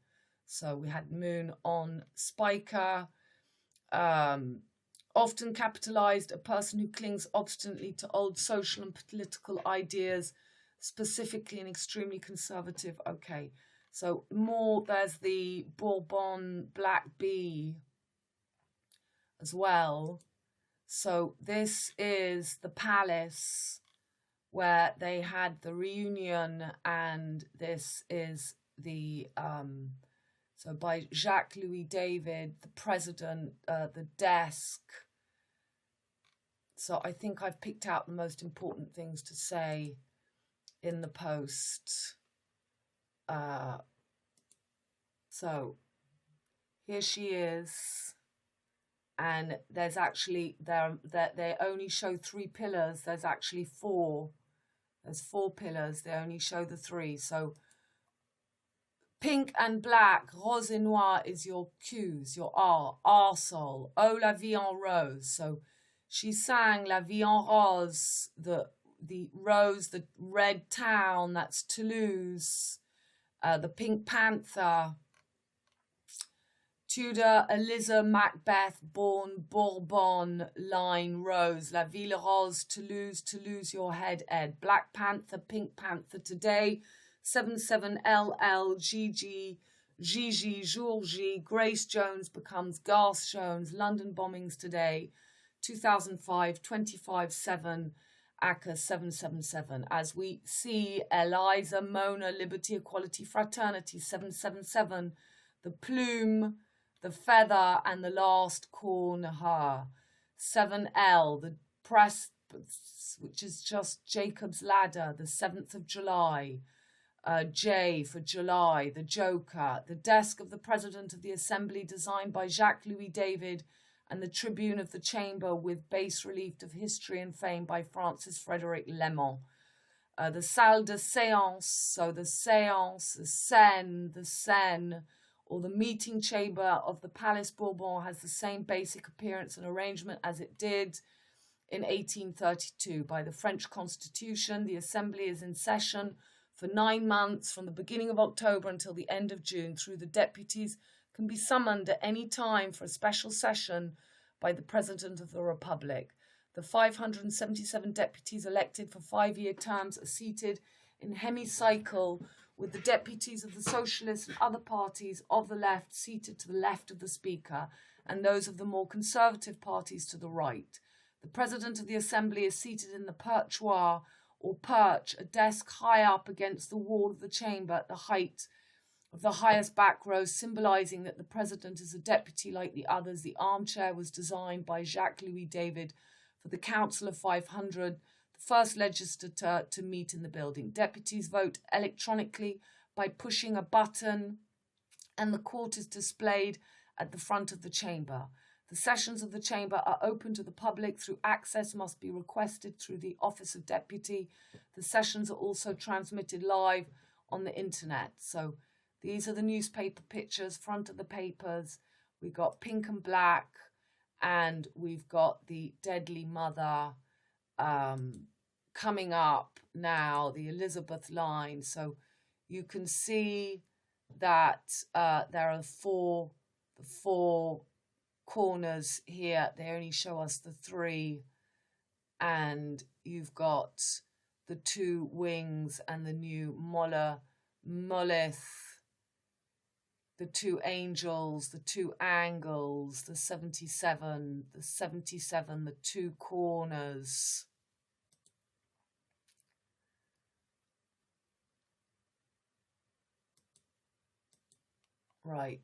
So we had Moon on Spiker. Often capitalized, a person who clings obstinately to old social and political ideas, specifically and extremely conservative. Okay, so more, there's the Bourbon Black Bee as well. So this is the palace where they had the reunion, and this is the so by Jacques-Louis David, the president, the desk. So I think I've picked out the most important things to say in the post. So here she is. And there's actually, they only show 3 pillars. There's actually 4. There's 4 pillars. They only show the 3. So pink and black, rose et noir is your Q's, your R soul. Oh, la vie en rose. So she sang La vie en rose, the rose, the red town, that's Toulouse. The Pink Panther. Tudor, Eliza, Macbeth, born Bourbon, line, Rose, La Ville Rose, Toulouse, to lose your head, Ed. Black Panther, Pink Panther, today, 77 LL, Gigi, Georgie, Grace Jones becomes Garth Jones, London bombings today, 2005, 25/7, ACCA 777. As we see, Eliza, Mona, Liberty, Equality, Fraternity, 777, the plume, the feather, and the last corn, her. 7L, the press, which is just Jacob's Ladder, the 7th of July. J for July, the Joker, the desk of the President of the Assembly designed by Jacques-Louis David, and the Tribune of the Chamber with bas relief of history and fame by Francis Frederick Lemon. The Salle de Séance, so the séance, the scène, or the meeting chamber of the Palace Bourbon has the same basic appearance and arrangement as it did in 1832. By the French Constitution, the Assembly is in session for 9 months from the beginning of October until the end of June. Through the deputies can be summoned at any time for a special session by the President of the Republic. The 577 deputies elected for 5-year terms are seated in hemicycle, with the deputies of the Socialists and other parties of the left seated to the left of the Speaker, and those of the more conservative parties to the right. The President of the Assembly is seated in the perchoir, or perch, a desk high up against the wall of the chamber at the height of the highest back row, symbolizing that the President is a deputy like the others. The armchair was designed by Jacques-Louis David for the Council of 500, the first legislature to meet in the building. Deputies vote electronically by pushing a button, and the court is displayed at the front of the chamber. The sessions of the chamber are open to the public. Through access must be requested through the Office of Deputy. The sessions are also transmitted live on the internet. So these are the newspaper pictures, front of the papers. We've got pink and black, and we've got the Deadly Mother coming up now, the Elizabeth line. So you can see that there are four corners here. They only show us the 3, and you've got the 2 wings and the new Moleth, the 2 angels, the 2 angles, the 77, the 2 corners. Right.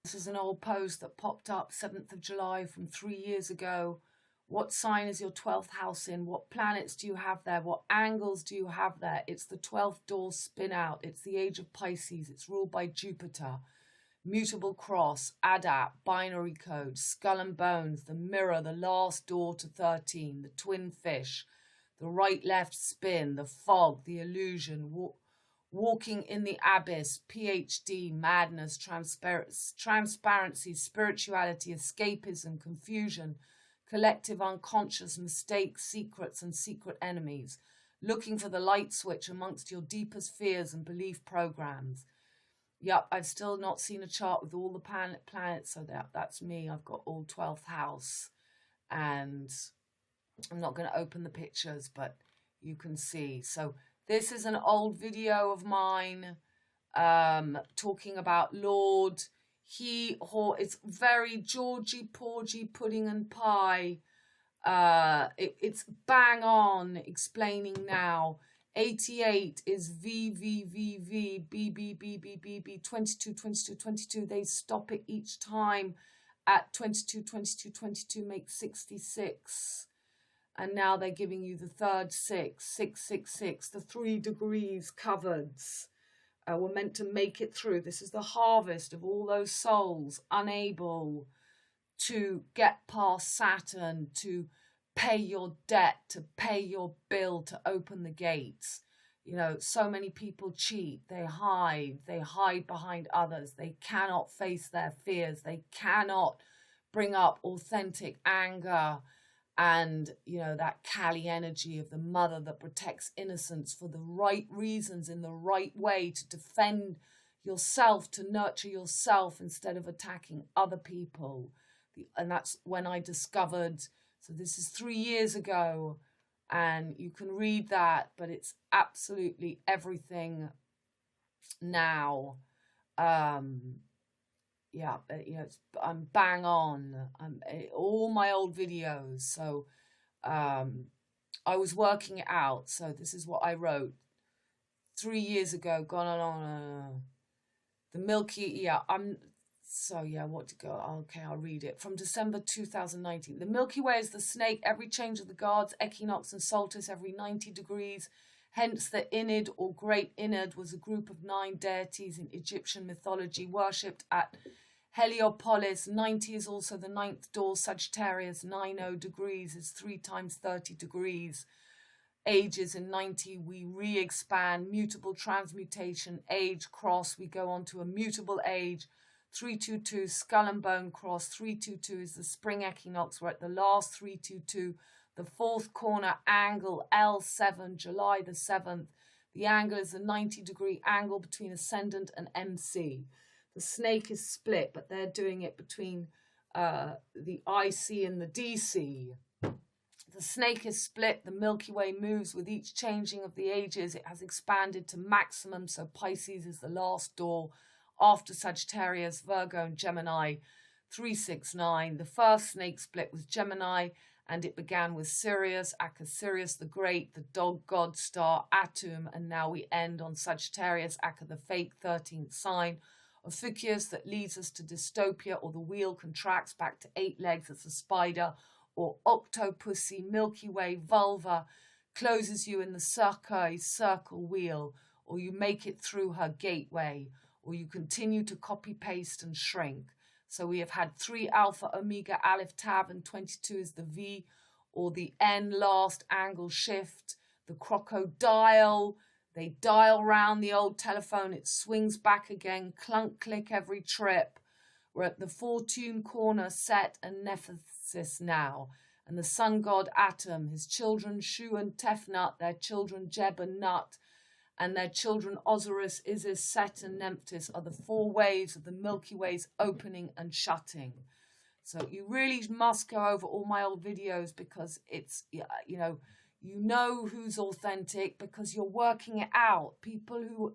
This is an old post that popped up 7th of July from 3 years ago. What sign is your 12th house in? What planets do you have there? What angles do you have there? It's the 12th door spin out. It's the age of Pisces. It's ruled by Jupiter. Mutable cross, adapt, binary code, skull and bones, the mirror, the last door to 13, the twin fish, the right-left spin, the fog, the illusion, walking in the abyss, PhD, madness, transparency, spirituality, escapism, confusion, collective unconscious, mistakes, secrets and secret enemies, looking for the light switch amongst your deepest fears and belief programs. Yep, I've still not seen a chart with all the planets, so that's me. I've got all 12th house, and I'm not going to open the pictures, but you can see. So this is an old video of mine talking about Lord. It's very Georgy, porgy, pudding and pie. It's bang on explaining now. 88 is VVVV, BBBBBB, 22, 22, 22. They stop it each time at 22, 22, 22, makes 66. And now they're giving you the third 6, 666, the 3 degrees covered. We're meant to make it through. This is the harvest of all those souls unable to get past Saturn, to pay your debt, to pay your bill, to open the gates. You know, so many people cheat. They hide behind others. They cannot face their fears. They cannot bring up authentic anger and, you know, that Kali energy of the mother that protects innocence for the right reasons, in the right way, to defend yourself, to nurture yourself instead of attacking other people. And that's when I discovered, so this is 3 years ago, and you can read that, but it's absolutely everything now. Yeah, you know, I'm bang on. All my old videos. So I was working it out. So this is what I wrote 3 years ago. Gone on the Milky. Yeah, So yeah, what to go? Okay, I'll read it. From December 2019. The Milky Way is the snake. Every change of the gods, equinox and solstice, every 90 degrees. Hence the Inid or Great Inid was a group of 9 deities in Egyptian mythology worshipped at Heliopolis. 90 is also the 9th door. Sagittarius, 90 degrees is 3 times 30 degrees. Ages in 90, we re-expand. Mutable transmutation, age, cross. We go on to a mutable age. 322, skull and bone cross. 322 is the spring equinox. We're at the last 322. The 4th corner angle, L7, July the 7th. The angle is a 90-degree angle between ascendant and MC. The snake is split, but they're doing it between the IC and the DC. The snake is split. The Milky Way moves with each changing of the ages. It has expanded to maximum, so Pisces is the last door after Sagittarius, Virgo and Gemini. 369. The first snake split was Gemini, and it began with Sirius, aka Sirius the Great, the dog god star Atum, and now we end on Sagittarius, aka the fake 13th sign of Fucius that leads us to dystopia, or the wheel contracts back to 8 legs as a spider, or octopussy, Milky Way, vulva, closes you in the circle wheel, or you make it through her gateway, or you continue to copy, paste and shrink. So we have had 3 alpha, omega, aleph, tav, and 22 is the V, or the N last angle shift, the CrocO dial. They dial round the old telephone, it swings back again, clunk, click every trip. We're at the Fortune corner, Set and Nephesis now. And the sun god Atom, his children Shu and Tefnut, their children Jeb and Nut, and their children Osiris, Isis, Set and Nephthys are the 4 waves of the Milky Way's opening and shutting. So you really must go over all my old videos, because it's, you know who's authentic because you're working it out. People who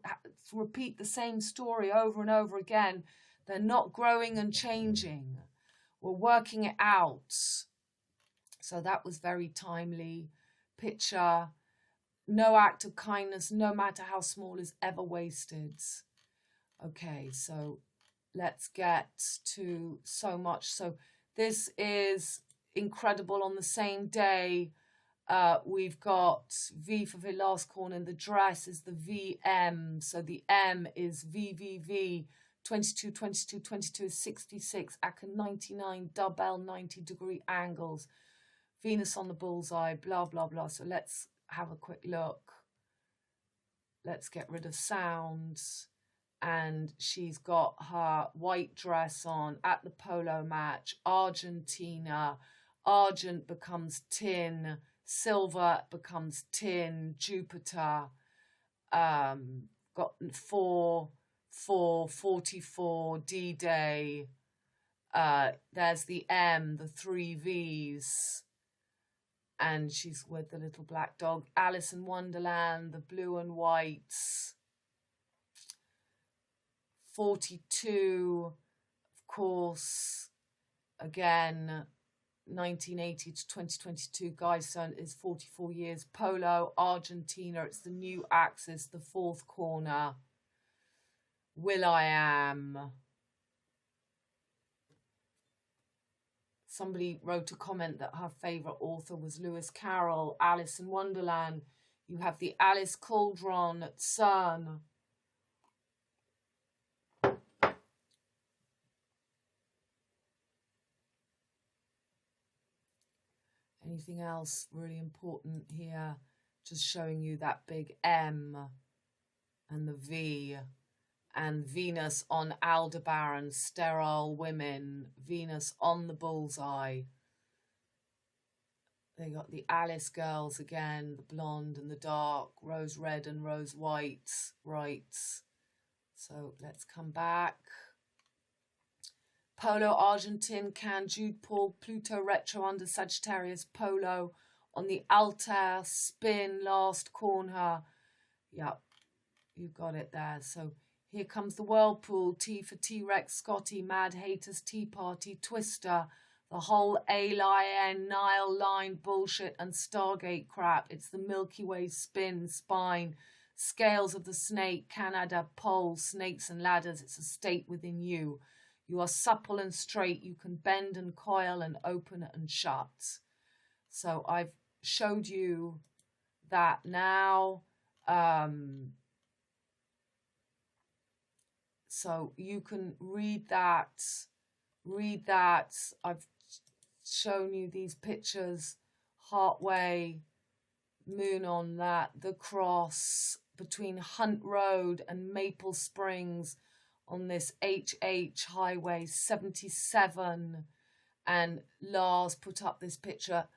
repeat the same story over and over again, they're not growing and changing. We're working it out. So that was very timely. Picture. No act of kindness, no matter how small, is ever wasted. Okay, so let's get to so much. So this is incredible. On the same day, we've got V for the last corner, and the dress is the VM. So the M is VVV, 22, 22, 22 is 66, ACA 99, double 90-degree angles, Venus on the bullseye, blah, blah, blah. So let's have a quick look. Let's get rid of sounds. And she's got her white dress on at the polo match. Argentina, argent becomes tin, silver becomes tin, Jupiter, got 44, D-Day, there's the M, the 3 V's, and she's with the little black dog. Alice in Wonderland, the blue and whites. 42, of course, again, 1980 to 2022, Guy's son is 44 years. Polo, Argentina, it's the new axis, the 4th corner. will.i.am. Somebody wrote a comment that her favourite author was Lewis Carroll. Alice in Wonderland. You have the Alice Cauldron at CERN. Anything else really important here? Just showing you that big M and the V. And Venus on Aldebaran, sterile women. Venus on the bullseye. They got the Alice girls again, the blonde and the dark, rose red and rose white, right. So let's come back. Polo, Argentine, Can, Jude, Paul, Pluto, retro under Sagittarius, Polo on the Altair, spin, last corner. Yep, you got it there. So here comes the Whirlpool, T for T-Rex, Scotty, Mad Haters, Tea Party, Twister, the whole ALIN, NILE line bullshit and Stargate crap. It's the Milky Way spin, spine, scales of the snake, Canada, pole, snakes and ladders. It's a state within you. You are supple and straight. You can bend and coil and open and shut. So I've showed you that now. So you can read that. I've shown you these pictures. Heartway, moon on that. The cross between Hunt Road and Maple Springs on this HH Highway 77. And Lars put up this picture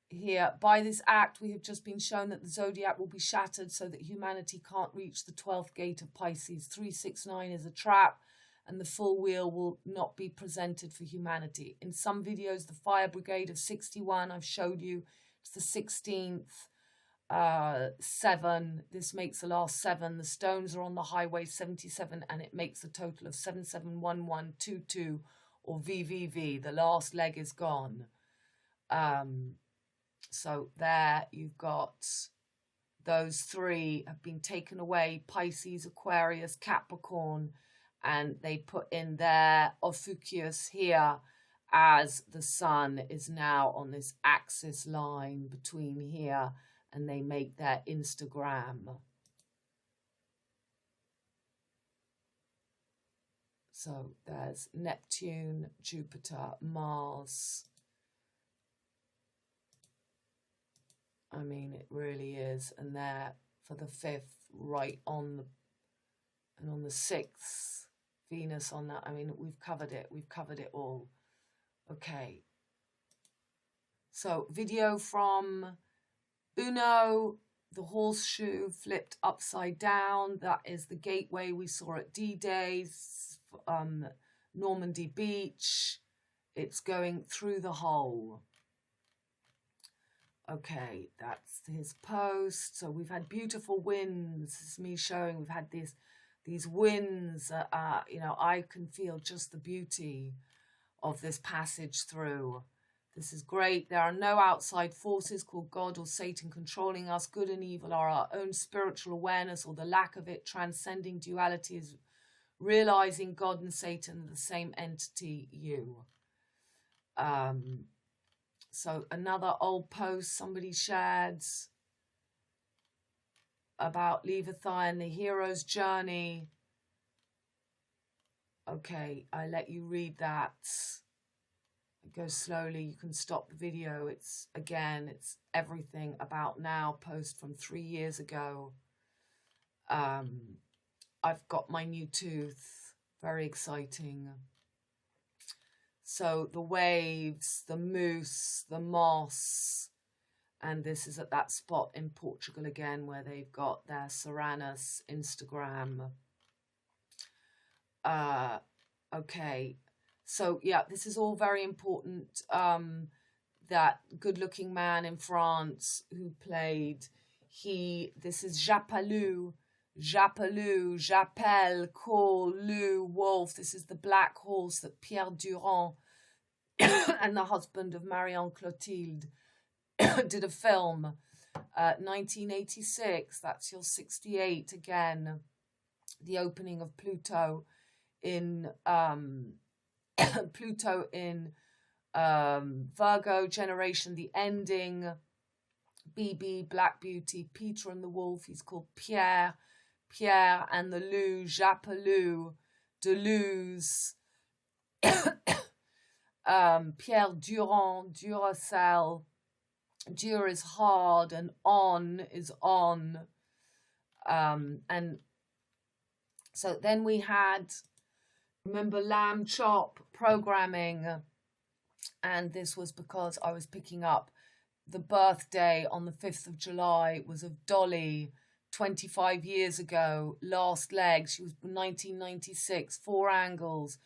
here. By this act, we have just been shown that the zodiac will be shattered so that humanity can't reach the 12th gate of Pisces. 369 is a trap, and the full wheel will not be presented for humanity. In some videos, the fire brigade of 61, I've showed you, it's the 16th. 7, this makes the last 7. The stones are on the highway 77, and it makes a total of 771122, or VVV. The last leg is gone. So there you've got those 3 have been taken away: Pisces, Aquarius, Capricorn, and they put in their Ophiuchus here, as the sun is now on this axis line between here, and they make their Instagram. So there's Neptune, Jupiter, Mars. I mean, it really is. And there for the 5th, right on the, and on the 6th, Venus on that. I mean, we've covered it. We've covered it all. Okay. So video from Uno, the horseshoe flipped upside down. That is the gateway we saw at D-Day, Normandy Beach. It's going through the hole. Okay, that's his post. So we've had beautiful winds. This is me showing we've had these winds. You know, I can feel just the beauty of this passage through. This is great. There are no outside forces called God or Satan controlling us. Good and evil are our own spiritual awareness, or the lack of it. Transcending duality is realizing God and Satan are the same entity, you. So another old post somebody shared about Leviathan, the hero's journey. Okay, I let you read that. Go slowly, you can stop the video. It's everything about now, post from 3 years ago. I've got my new tooth, very exciting. So the waves, the moose, the moss, and this is at that spot in Portugal again where they've got their Serranos Instagram. Okay, so yeah, this is all very important. That good-looking man in France who played, this is Japalou, Japelle, COLO, Wolf. This is the black horse that Pierre Durand and the husband of Marianne Clotilde did a film, 1986. That's your 68 again. The opening of Pluto in Virgo generation. The ending. BB, Black Beauty, Peter and the Wolf. He's called Pierre and the Loup, Japelou, Deleuze, Pierre Durand, Duracell. Dur is hard and on is on. And so then we had, remember, lamb chop programming. And this was because I was picking up the birthday on the 5th of July was of Dolly, 25 years ago, last leg. She was 1996, 4 angles.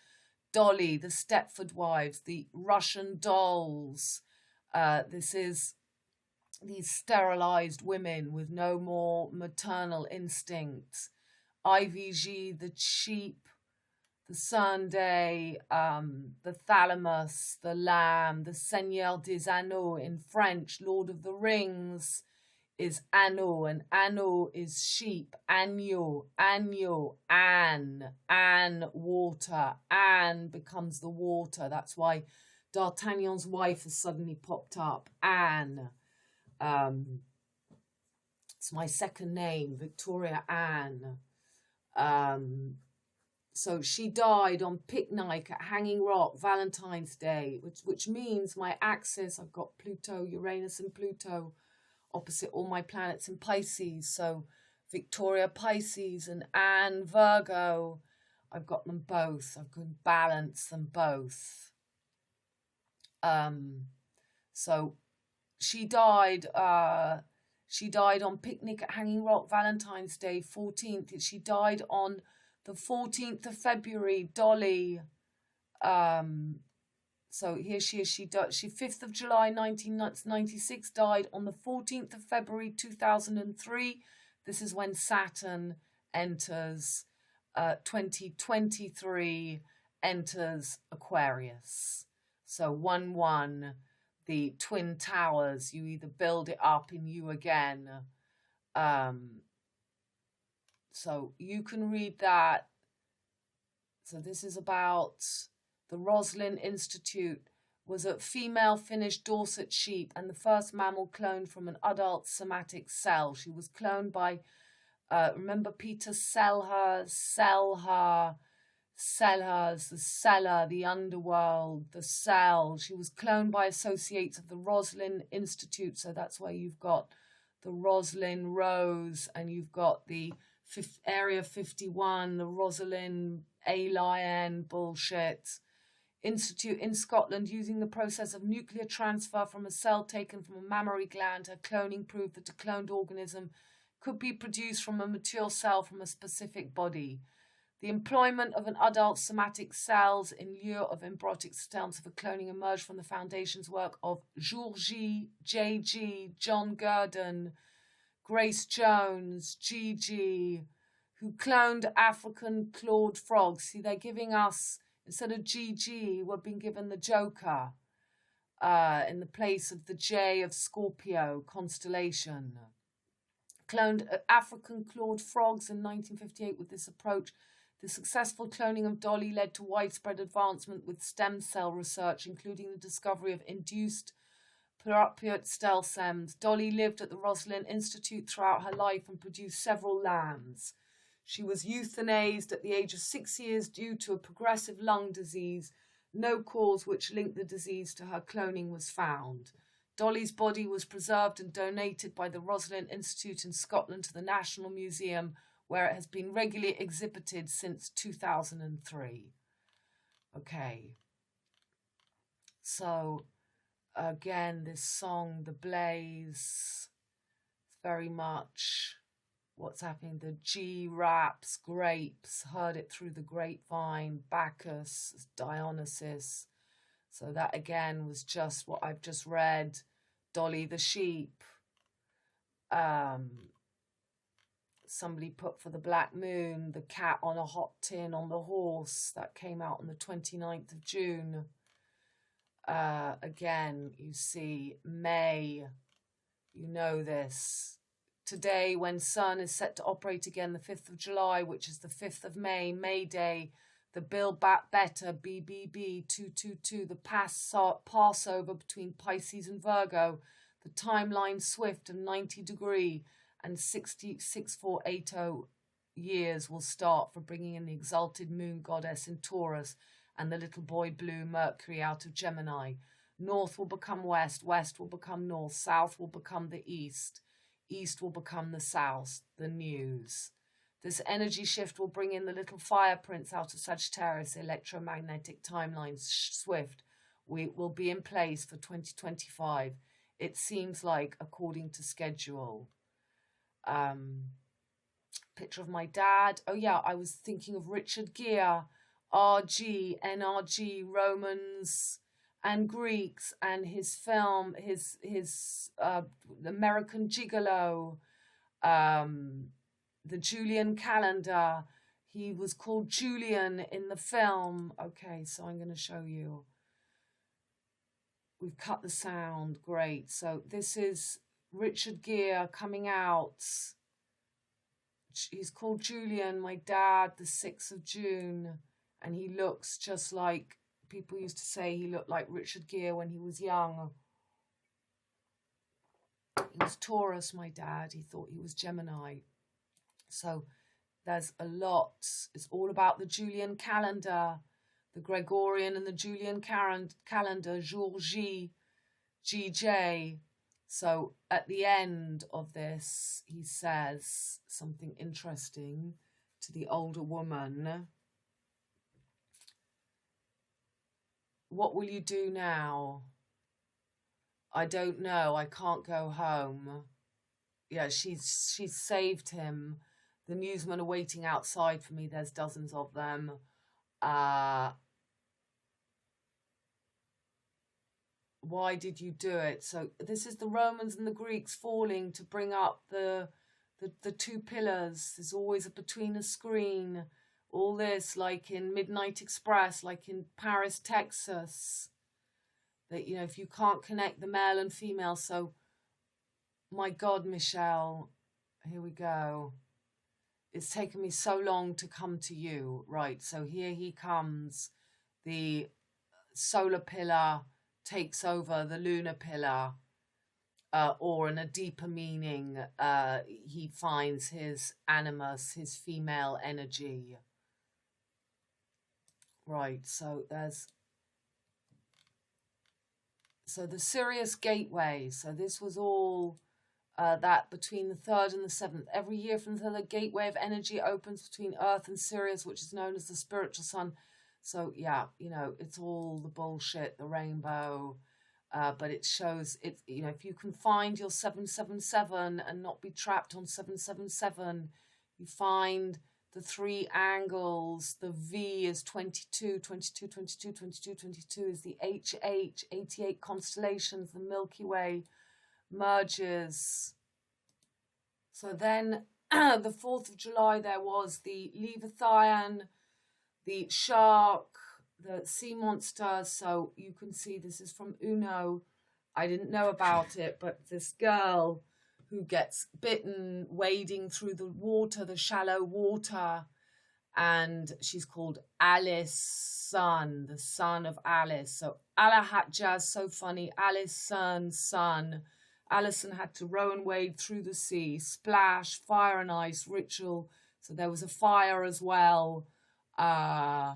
Dolly, the Stepford Wives, the Russian dolls. This is these sterilized women with no more maternal instincts. IVG, the sheep, the Sunday, the thalamus, the lamb, the Seigneur des Anneaux in French, Lord of the Rings is anneau, and anneau is sheep, agneau, Anne, water, Anne becomes the water. That's why D'Artagnan's wife has suddenly popped up, Anne. It's my second name, Victoria Anne. So she died on picnic at Hanging Rock, Valentine's Day, which means my axis, I've got Pluto, Uranus and Pluto opposite all my planets in Pisces. So Victoria Pisces and Anne Virgo, I've got them both. I can balance them both. So she died on picnic at Hanging Rock, Valentine's Day, 14th. She died on the 14th of February, Dolly. So here she is. She 5th of July 1996, died on the 14th of February 2003. This is when Saturn enters 2023, enters Aquarius. So 1-1, the twin towers. You either build it up in you again. So you can read that. So this is about the Roslin Institute, was a female Finnish Dorset sheep and the first mammal cloned from an adult somatic cell. She was cloned by, remember Peter Sellers, the cellar, the underworld, the cell. She was cloned by associates of the Roslin Institute. So that's why you've got the Roslin Rose and you've got the Area 51, the Rosalind A-Lion bullshit. Institute in Scotland, using the process of nuclear transfer from a cell taken from a mammary gland. Her cloning proved that a cloned organism could be produced from a mature cell from a specific body. The employment of an adult somatic cells in lieu of embryonic stems for cloning emerged from the foundation's work of Georg, J.G., John Gurdon, Grace Jones, Gigi, who cloned African clawed frogs. See, they're giving us, instead of Gigi, we've been given the Joker in the place of the J of Scorpio constellation. Cloned African clawed frogs in 1958 with this approach. The successful cloning of Dolly led to widespread advancement with stem cell research, including the discovery of induced pluripotent stem cells. Dolly lived at the Rosalind Institute throughout her life and produced several lambs. She was euthanized at the age of 6 years due to a progressive lung disease. No cause which linked the disease to her cloning was found. Dolly's body was preserved and donated by the Rosalind Institute in Scotland to the National Museum, where it has been regularly exhibited since 2003. Okay. So, again, this song, The Blaze, it's very much what's happening. The G raps, grapes, heard it through the grapevine, Bacchus, Dionysus. So that again was just what I've just read. Dolly the sheep. Somebody put for the Black Moon, the cat on a hot tin on the horse. That came out on the 29th of June. Again, you see May. You know this. Today, when Sun is set to operate again, the 5th of July, which is the 5th of May, May Day, the Build Back Better, BBB 222, the Passover between Pisces and Virgo, the timeline swift and 90 degree and 6480 years will start for bringing in the exalted moon goddess in Taurus and the little boy blue Mercury out of Gemini. North will become west, west will become north, south will become the east, east will become the south, the news. This energy shift will bring in the little fire prince out of Sagittarius, electromagnetic timelines, swift. We will be in place for 2025. It seems like according to schedule. Picture of my dad. Oh yeah, I was thinking of Richard Gere, RG, NRG, Romans and Greeks, and his film, his American Gigolo, the Julian calendar. He was called Julian in the film. Okay, so I'm going to show you. We've cut the sound. Great. So this is Richard Gere coming out. He's called Julian, my dad, the 6th of June. And he looks just like, people used to say he looked like Richard Gere when he was young. He was Taurus, my dad. He thought he was Gemini. So there's a lot. It's all about the Julian calendar, the Gregorian and the Julian calendar, Jour J, GJ. So at the end of this, he says something interesting to the older woman. What will you do now? I don't know. I can't go home. Yeah, she's saved him. The newsmen are waiting outside for me. There's dozens of them. Why did you do it? So this is the Romans and the Greeks falling to bring up the two pillars. There's always a between a screen. All this, like in Midnight Express, like in Paris, Texas. That, you know, if you can't connect the male and female. So, my God, Michelle, here we go. It's taken me so long to come to you. Right, so here he comes. The solar pillar takes over the lunar pillar, or in a deeper meaning, he finds his animus, his female energy. Right, so there's... So the Sirius gateway, so this was all that between the 3rd and the 7th. Every year from the gateway of energy opens between Earth and Sirius, which is known as the spiritual sun. So yeah, you know, it's all the bullshit, the rainbow, but it shows, it. You know, if you can find your 777 and not be trapped on 777, you find the 3 angles. The V is 22, 22, 22, 22, 22 is the HH, 88 constellations, the Milky Way merges. So then the 4th of July, there was the Leviathan, the shark, the sea monster. So you can see this is from Uno. I didn't know about it, but this girl who gets bitten wading through the water, the shallow water, and she's called Alice Sun, the son of Alice. So Alahat Jazz, so funny. Alice son. Alison had to row and wade through the sea. Splash, fire and ice, ritual. So there was a fire as well. Fire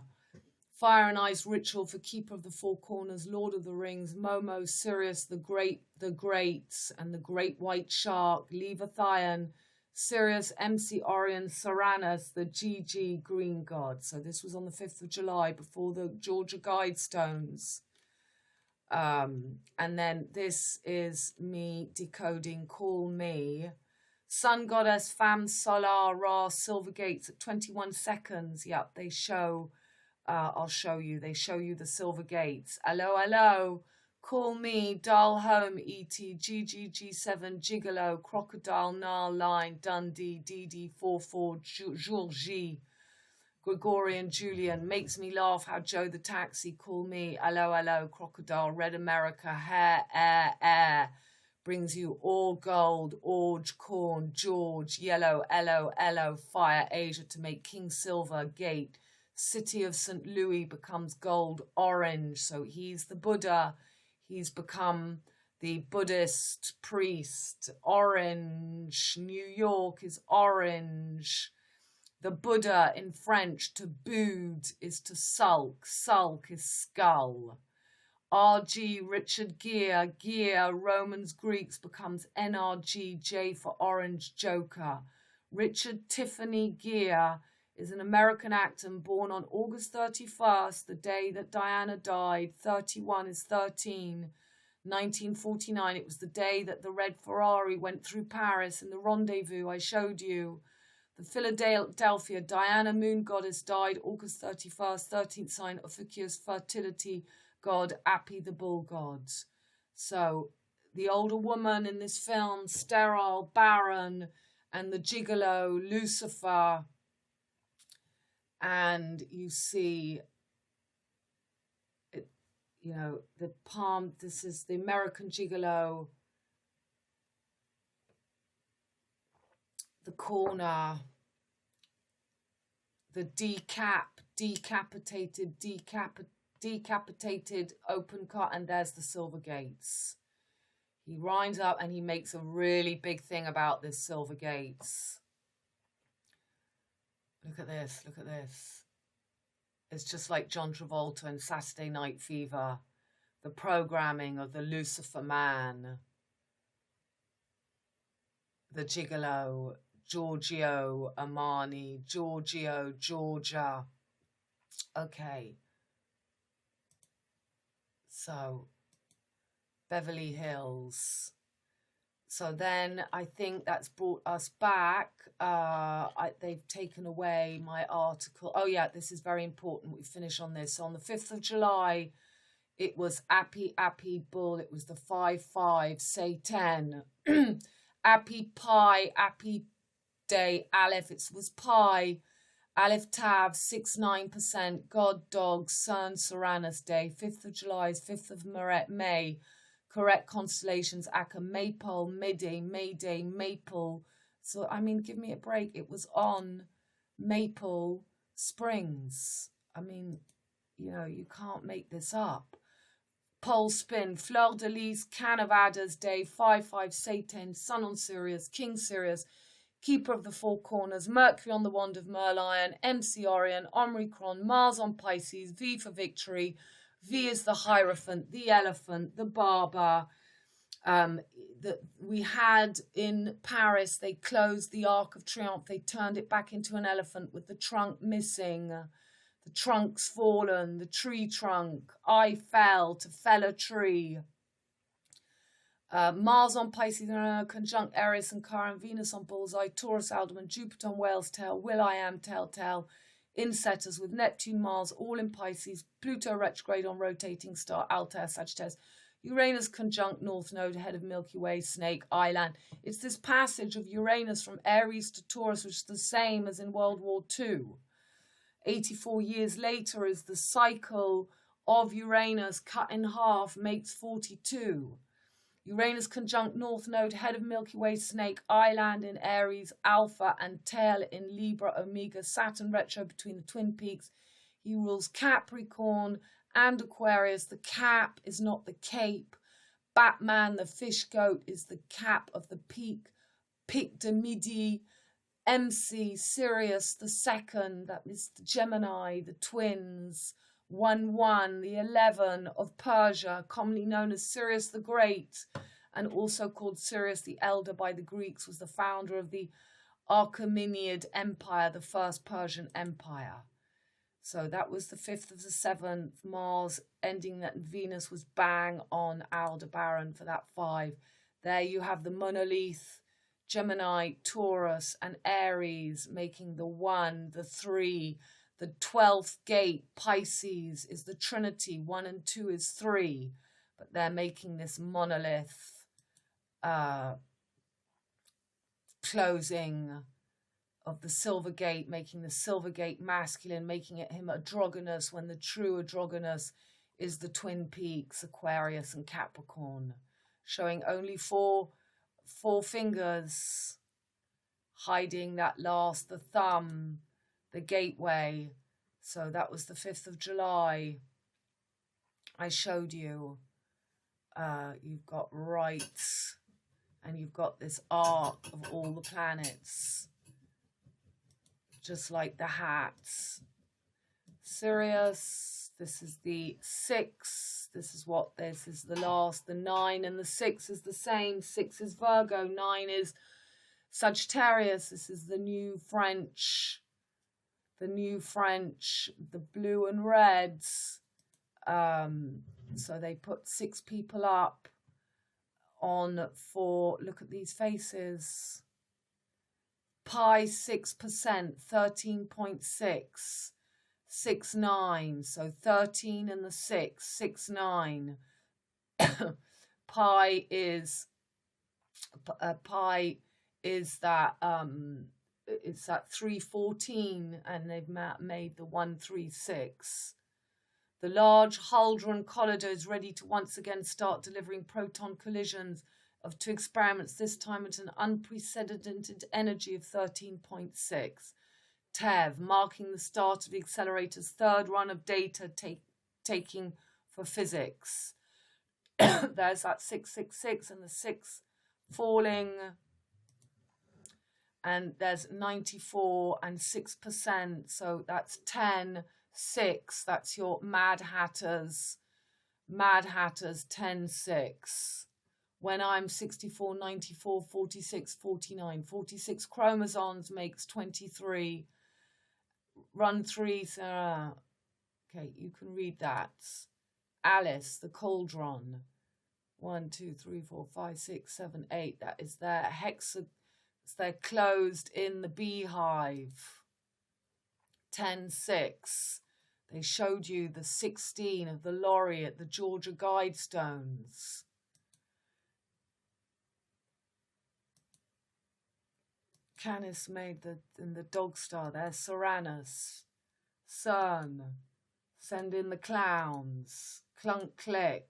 and ice ritual for Keeper of the Four Corners, Lord of the Rings, Momo, Sirius, the Greats, and the Great White Shark, Leviathan, Sirius, MC Orion, Saranus, the GG Green God. So this was on the 5th of July before the Georgia Guidestones. And then this is me decoding Call Me. Sun Goddess, Femme Solar, Ra, Silver Gates at 21 seconds. Yep, they show... I'll show you. They show you the silver gates. Hello, hello. Call me. Dial home. E.T. GGG7. Gigolo. Crocodile. Nile. Line. Dundee. DD44. Georgie. Gregorian. Julian. Makes me laugh. How Joe the taxi. Call me. Hello, hello. Crocodile. Red America. Hair. Air. Brings you all gold. Orge. Corn. George. Yellow. Elo. Fire. Asia to make King Silver. Gate. City of St. Louis becomes gold, orange. So he's the Buddha. He's become the Buddhist priest. Orange. New York is orange. The Buddha in French, to boud, is to sulk. Sulk is skull. RG, Richard Gere. Gere, Romans, Greeks becomes NRG. J for orange, Joker. Richard Tiffany Gere is an American actor born on August 31st, the day that Diana died. 31 is 13. 1949, it was the day that the red Ferrari went through Paris in the rendezvous I showed you. The Philadelphia Diana moon goddess died August 31st, 13th sign Ophiuchus, fertility god, Appy the bull gods. So the older woman in this film, sterile, barren, and the gigolo, Lucifer. And you see, you know, the palm, this is the American gigolo, the corner, the decapitated open cut, and there's the silver gates. He rhymes up and he makes a really big thing about this silver gates. Look at this, look at this. It's just like John Travolta in Saturday Night Fever. The programming of the Lucifer Man. The gigolo, Giorgio Armani, Giorgio, Georgia. Okay. So, Beverly Hills. So then I think that's brought us back. They've taken away my article. Oh, yeah, this is very important. We finish on this. So on the 5th of July, it was Appy Bull. It was the 5-5, say 10. Appy Pi, Appy Day, Aleph. It was Pi. Aleph Tav, 6-9%. God Dog, Sun, Saranus Day. 5th of July is 5th of May. Correct constellations, Akka, Maypole, Mayday, Maple. So, I mean, give me a break. It was on Maple Springs. I mean, you know, you can't make this up. Pole spin, Fleur de Lis, Canavada's Day, 5-5, Satan, Sun on Sirius, King Sirius, Keeper of the Four Corners, Mercury on the Wand of Merlion, MC Orion, Omicron, Mars on Pisces, V for Victory, V is the Hierophant, the Elephant, the Barber. We had in Paris, they closed the Arc of Triomphe. They turned it back into an elephant with the trunk missing. The trunk's fallen, the tree trunk. I fell to fell a tree. Mars on Pisces, conjunct Aries and Chiron, Venus on Bullseye, Taurus, Alderman, Jupiter on Whale's Tail, Will I Am, Telltale. Insetters with Neptune, Mars, all in Pisces, Pluto retrograde on rotating star, Altair, Sagittarius, Uranus conjunct North Node, head of Milky Way, Snake, Island. It's this passage of Uranus from Aries to Taurus, which is the same as in World War II. 84 years later is the cycle of Uranus cut in half, makes 42. Uranus conjunct North Node, head of Milky Way, Snake, Island in Aries, Alpha, and tail in Libra, Omega. Saturn retro between the twin peaks. He rules Capricorn and Aquarius. The cap is not the cape. Batman, the fish goat, is the cap of the peak. Pic de Midi. MC, Sirius, the second, that is the Gemini, the twins. 1-1, the 11 of Persia, commonly known as Sirius the Great, and also called Sirius the Elder by the Greeks, was the founder of the Achaemenid Empire, the first Persian empire. So that was the 5th of the 7th. Mars ending that Venus was bang on Aldebaran for that 5. There you have the monolith, Gemini, Taurus, and Aries making the 1, the 3. The 12th gate, Pisces, is the Trinity. 1 and 2 is 3. But they're making this monolith closing of the silver gate, making the silver gate masculine, making it him androgynous, when the true androgynous is the twin peaks, Aquarius and Capricorn, showing only four fingers, hiding that last, the thumb, the gateway. So that was the 5th of July. I showed you. You've got right, and you've got this arc of all the planets, just like the hats. Sirius, this is the 6. This is what this is, the last. The 9 and the 6 is the same. 6 is Virgo, 9 is Sagittarius. This is the new French. The new French, the blue and reds. So they put 6 people up on for, look at these faces. Pi 6%, 13.6, 6-9. So 13 and the 6, 6-9. Pi is that it's that 314, and they've made the 136. The large Hadron Collider is ready to once again start delivering proton collisions of 2 experiments, this time at an unprecedented energy of 13.6. TEV, marking the start of the accelerator's 3rd run of data taking for physics. There's that 666 and the 6 falling. And there's 94 and 6%, so that's 10, 6. That's your Mad Hatters. Mad Hatters, 10, 6. When I'm 64, 94, 46, 49. 46 chromosomes makes 23. Run 3. Okay, you can read that. Alice, the cauldron. 1, 2, 3, 4, 5, 6, 7, 8. That is their they're closed in the beehive. 10, 6. They showed you the 16 of the laureate, the Georgia Guidestones. Canis made in the dog star there. Seranus. CERN. Send in the clowns. Clunk click.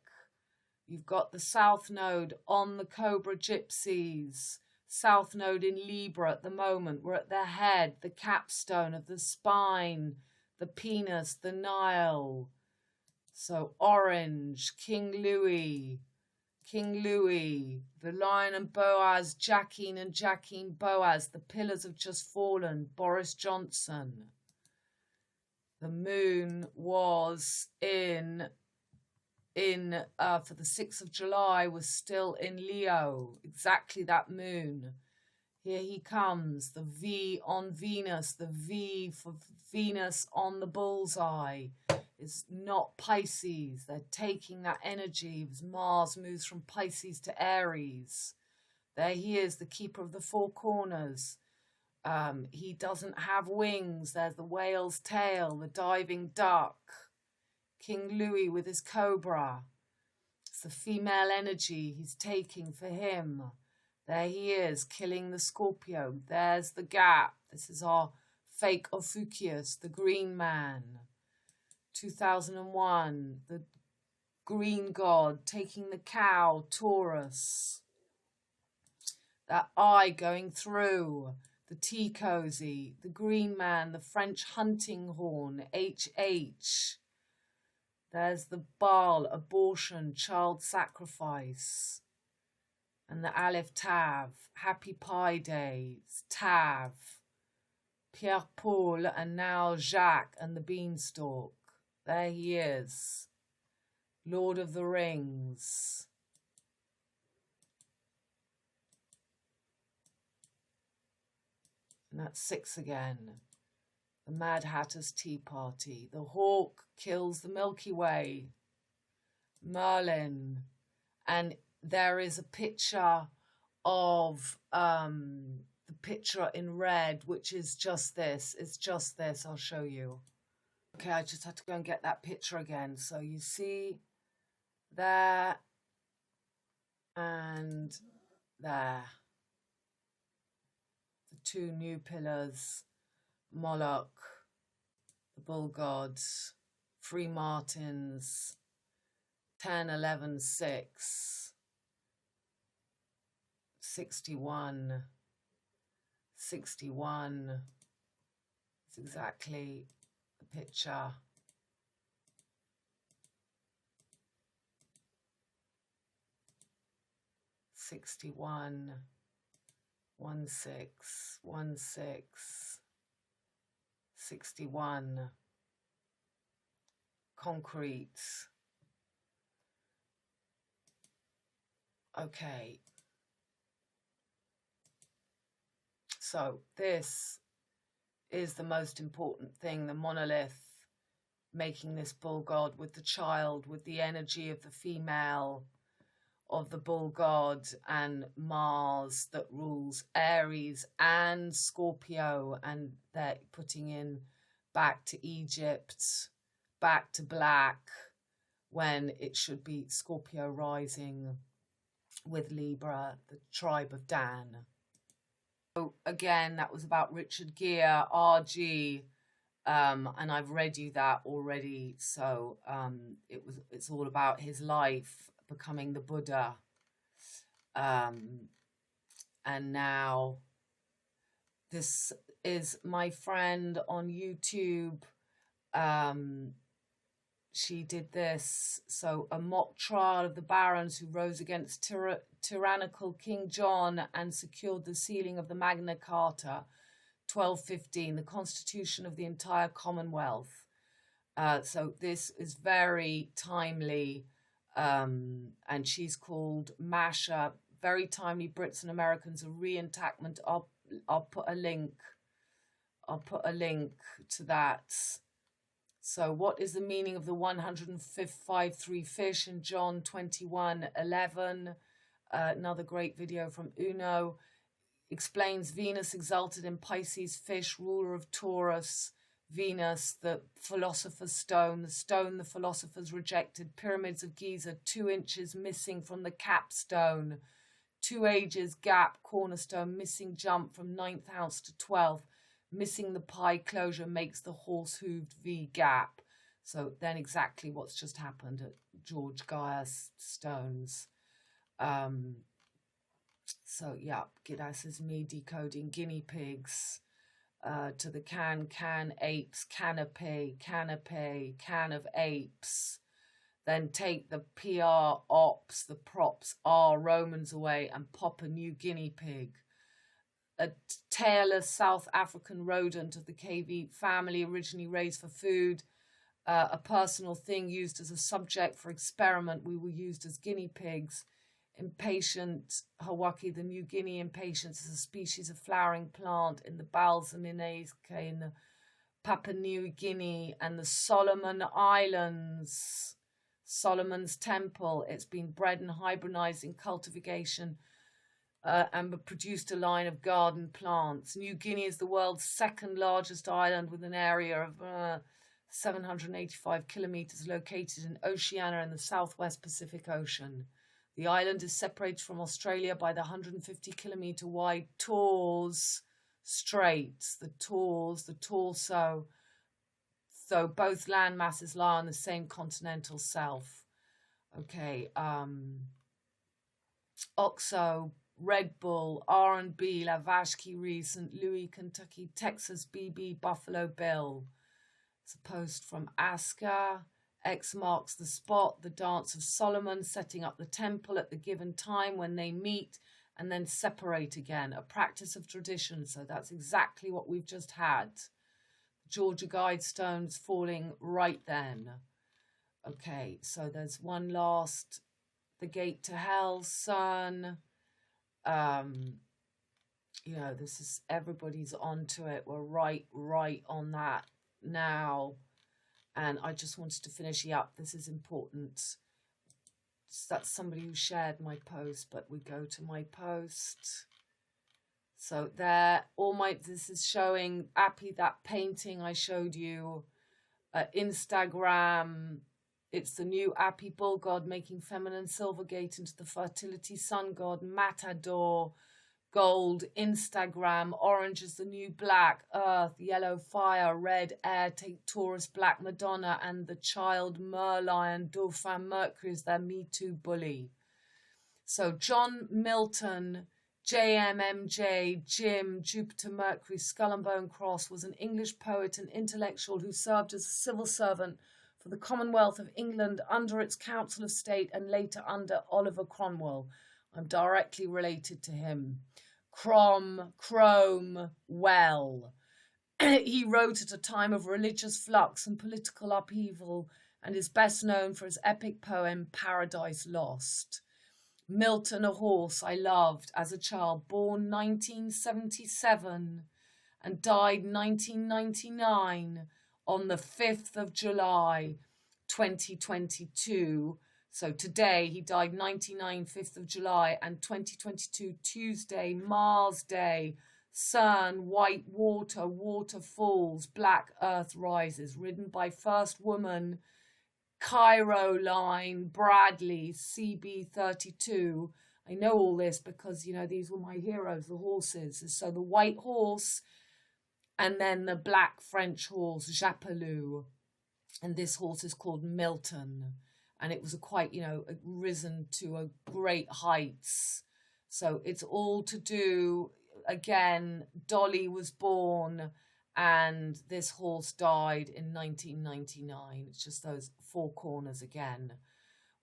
You've got the South Node on the Cobra Gypsies. South Node in Libra at the moment. We're at the head, the capstone of the spine, the penis, the NILE. So orange, King Louis, the Lion and Boaz, JACHIN and JACHIN Boaz. The pillars have just fallen. Boris Johnson. The moon was for the 6th of July, was still in Leo, exactly that moon. Here he comes, the V on Venus, the V for Venus on the bullseye is not Pisces. They're taking that energy as Mars moves from Pisces to Aries. There he is, the keeper of the 4 corners. He doesn't have wings. There's the whale's tail, the diving duck. King Louis with his cobra. It's the female energy he's taking for him. There he is, killing the Scorpio. There's the gap. This is our fake Ophiuchus, the green man. 2001, the green god, taking the cow, Taurus. That eye going through, the tea cozy, the green man, the French hunting horn, HH. There's the Baal, abortion, child sacrifice. And the Aleph Tav, happy pie days, Tav. Pierre Paul, and now Jacques and the beanstalk. There he is. Lord of the Rings. And that's 6 again. The Mad Hatter's Tea Party. The hawk kills the Milky Way. Merlin. And there is a picture of the picture in red, which is just this. It's just this. I'll show you. Okay, I just had to go and get that picture again. So you see there and there. The 2 new pillars, Moloch, the bull gods, 3 martins, 10, 11, 6, 61, 61. It's exactly the picture. '61. 16, 16, 61, concrete. Okay. So this is the most important thing, the monolith, making this bull god with the child, with the energy of the female, of the bull god, and Mars that rules Aries and Scorpio, and they're putting in back to Egypt, back to black, when it should be Scorpio rising with Libra, the tribe of Dan. So again, that was about Richard Gere, RG, and I've read you that already. So it's all about his life, becoming the Buddha, and now this is my friend on YouTube. She did this, so a mock trial of the barons who rose against tyrannical King John and secured the sealing of the Magna Carta, 1215, the constitution of the entire Commonwealth. So this is very timely. And she's called Masha. Very timely. Brits and Americans, a re-enactment. I'll put a link. I'll put a link to that. So what is the meaning of the 153 fish in John 21:11? Another great video from Uno. Explains Venus exalted in Pisces, fish, ruler of Taurus. Venus, the philosopher's stone, the stone the philosophers rejected. Pyramids of Giza, 2 inches missing from the capstone. 2 ages gap, cornerstone, missing jump from 9th house to 12th. Missing the pi closure makes the horse-hooved V gap. So then exactly what's just happened at George Gaia's stones. So yeah, Gidas is me decoding guinea pigs. To the can apes, canopy, can of apes. Then take the PR ops, the props R Romans away and pop a new guinea pig. A tailless South African rodent of the KV family, originally raised for food. A personal thing used as a subject for experiment. We were used as guinea pigs. Impatient Hawaki, the New Guinea impatiens, is a species of flowering plant in the Balsaminae in the Papua New Guinea and the Solomon Islands. Solomon's Temple. It's been bred and hybridized in cultivation and produced a line of garden plants. New Guinea is the world's 2nd largest island with an area of 785 kilometers, located in Oceania in the Southwest Pacific Ocean. The island is separated from Australia by the 150 kilometer wide Torres Straits, the torso. So both land masses lie on the same continental shelf. Okay, OXO, Red Bull, R&B, La Vache qui rit, St. Louis, Kentucky, Texas, BB, Buffalo Bill. It's a post from Aska. X marks the spot, the dance of Solomon, setting up the temple at the given time when they meet and then separate again, a practice of tradition. So that's exactly what we've just had. Georgia Guidestones falling right then. Okay, so there's one last, the gate to hell, sun. You know, this is, everybody's onto it. We're right on that now. And I just wanted to finish up. This is important. That's somebody who shared my post, but we go to my post. So there, this is showing Appy, that painting I showed you. Instagram, it's the new Appy bull god making feminine silver gate into the fertility sun god, Matador, gold, Instagram, orange is the new black, earth, yellow fire, red air, take Taurus, black Madonna, and the child Merlion, Dauphin Mercury is their Me Too bully. So John Milton, JMMJ, Jim, Jupiter Mercury, Skull and Bone Cross, was an English poet and intellectual who served as a civil servant for the Commonwealth of England under its Council of State and later under Oliver Cromwell. I'm directly related to him. Well. He wrote at a time of religious flux and political upheaval and is best known for his epic poem Paradise Lost. Milton, a horse I loved as a child, born 1977 and died 1999 on the 5th of July 2022. So today he died 99, 5th of July, and 2022, Tuesday, Mars Day, Sun, white water, waterfalls, black earth rises, ridden by first woman, Cairo line, Bradley, CB32. I know all this because, you know, these were my heroes, the horses. So the white horse and then the black French horse, Japelou. And this horse is called Milton. And it was a quite, you know, risen to a great heights. So it's all to do, again, Dolly was born and this horse died in 1999. It's just those four corners again.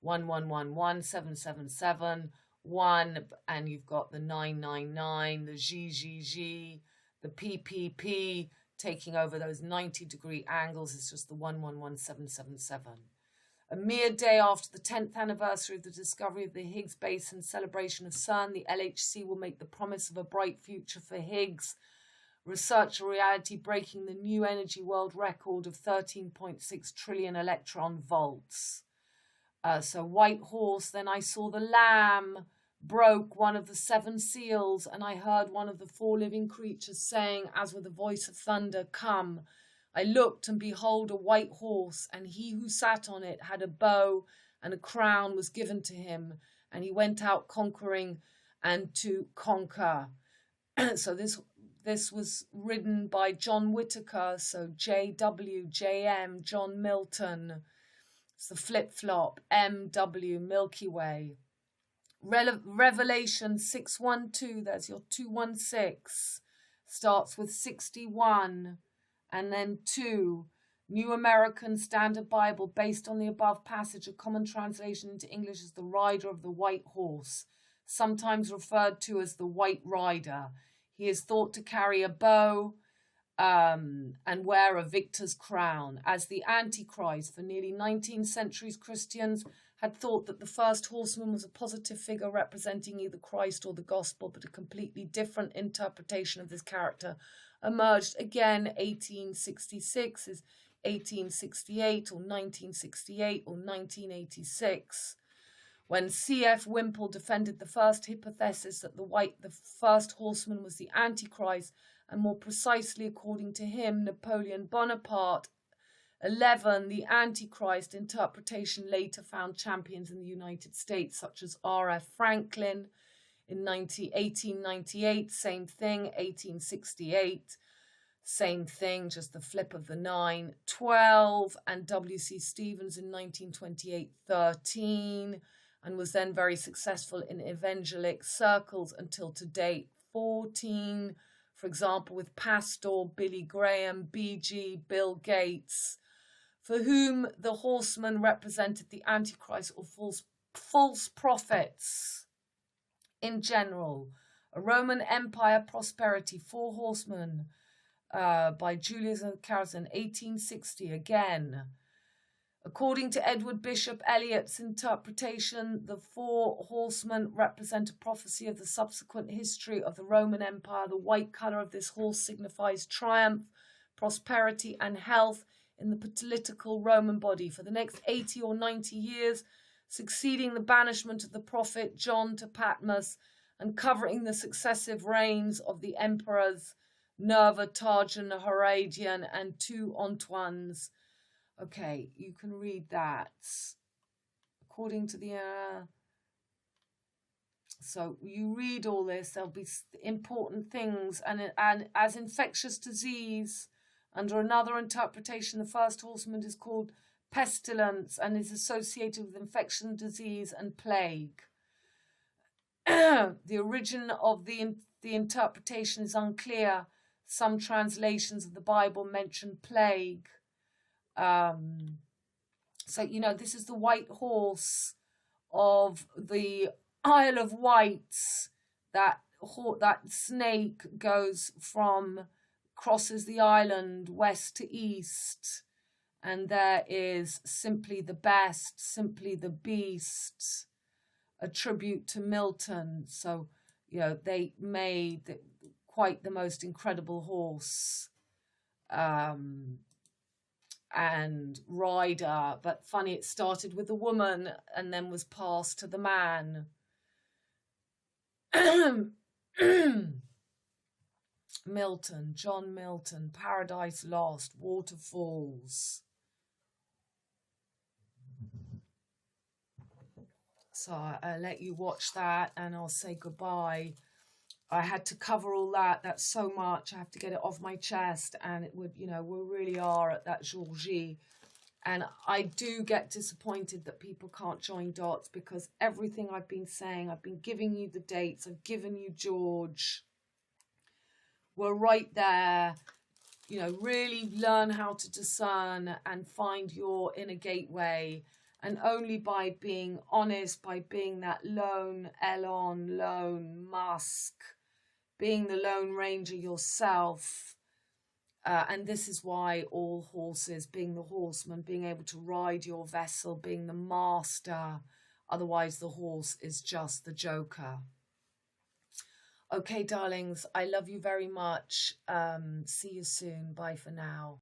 11117777 1, and you've got the 999, the GGG, the PPP taking over those 90-degree angles. It's just the 111777. A mere day after the 10th anniversary of the discovery of the Higgs Basin celebration of CERN, the LHC will make the promise of a bright future for Higgs research reality, breaking the new energy world record of 13.6 trillion electron volts. So white horse, then I saw the lamb broke one of the 7 seals, and I heard one of the 4 living creatures saying, as with a voice of thunder, come. I looked, and behold, a white horse, and he who sat on it had a bow, and a crown was given to him, and he went out conquering and to conquer. So this was written by John Whitaker, so JWJM, John Milton. It's the flip-flop, MW, Milky Way. Revelation 612, there's your 216, starts with 61. And then 2, New American Standard Bible, based on the above passage, a common translation into English is the rider of the white horse, sometimes referred to as the white rider. He is thought to carry a bow and wear a victor's crown. As the Antichrist, for nearly 19 centuries, Christians had thought that the first horseman was a positive figure representing either Christ or the gospel, but a completely different interpretation of this character emerged again 1866, is 1868 or 1968 or 1986, when C.F. Wimple defended the first hypothesis that the first horseman was the Antichrist, and more precisely, according to him, Napoleon Bonaparte. 11, the Antichrist interpretation later found champions in the United States, such as R.F. Franklin. In 1898, same thing, 1868. Same thing, just the flip of the 9, 12, and W.C. Stevens in 1928, 13, and was then very successful in evangelic circles until to date, 14, for example, with Pastor, Billy Graham, B.G., Bill Gates, for whom the horsemen represented the Antichrist or false prophets in general. A Roman Empire Prosperity, 4 Horsemen, by Julius and Carazon, 1860 again. According to Edward Bishop Elliott's interpretation, the 4 horsemen represent a prophecy of the subsequent history of the Roman Empire. The white colour of this horse signifies triumph, prosperity and health in the political Roman body for the next 80 or 90 years, succeeding the banishment of the prophet John to Patmos and covering the successive reigns of the emperors Nerva, Trajan, Herodian, and 2 Antoines. Okay, you can read that. According to the... so you read all this, there'll be important things. And as infectious disease, under another interpretation, the first horseman is called pestilence and is associated with infection, disease, and plague. The origin of the interpretation is unclear. Some translations of the Bible mention plague. So, you know, this is the white horse of the Isle of Wight. That snake crosses the island west to east. And there is simply the best, simply the beast, a tribute to Milton. So, you know, they made quite the most incredible horse and rider. But funny, it started with a woman and then was passed to the man. Milton, John Milton, Paradise Lost, Waterfalls. So I'll let you watch that and I'll say goodbye. I had to cover all that. That's so much. I have to get it off my chest. And it would, you know, we really are at that Georgie. And I do get disappointed that people can't join dots because everything I've been saying, I've been giving you the dates. I've given you George. We're right there. You know, really learn how to discern and find your inner gateway. And only by being honest, by being that lone ELON, lone MUSK, being the Lone Ranger yourself. And this is why all horses, being the horseman, being able to ride your vessel, being the master. Otherwise, the horse is just the joker. Okay, darlings, I love you very much. See you soon. Bye for now.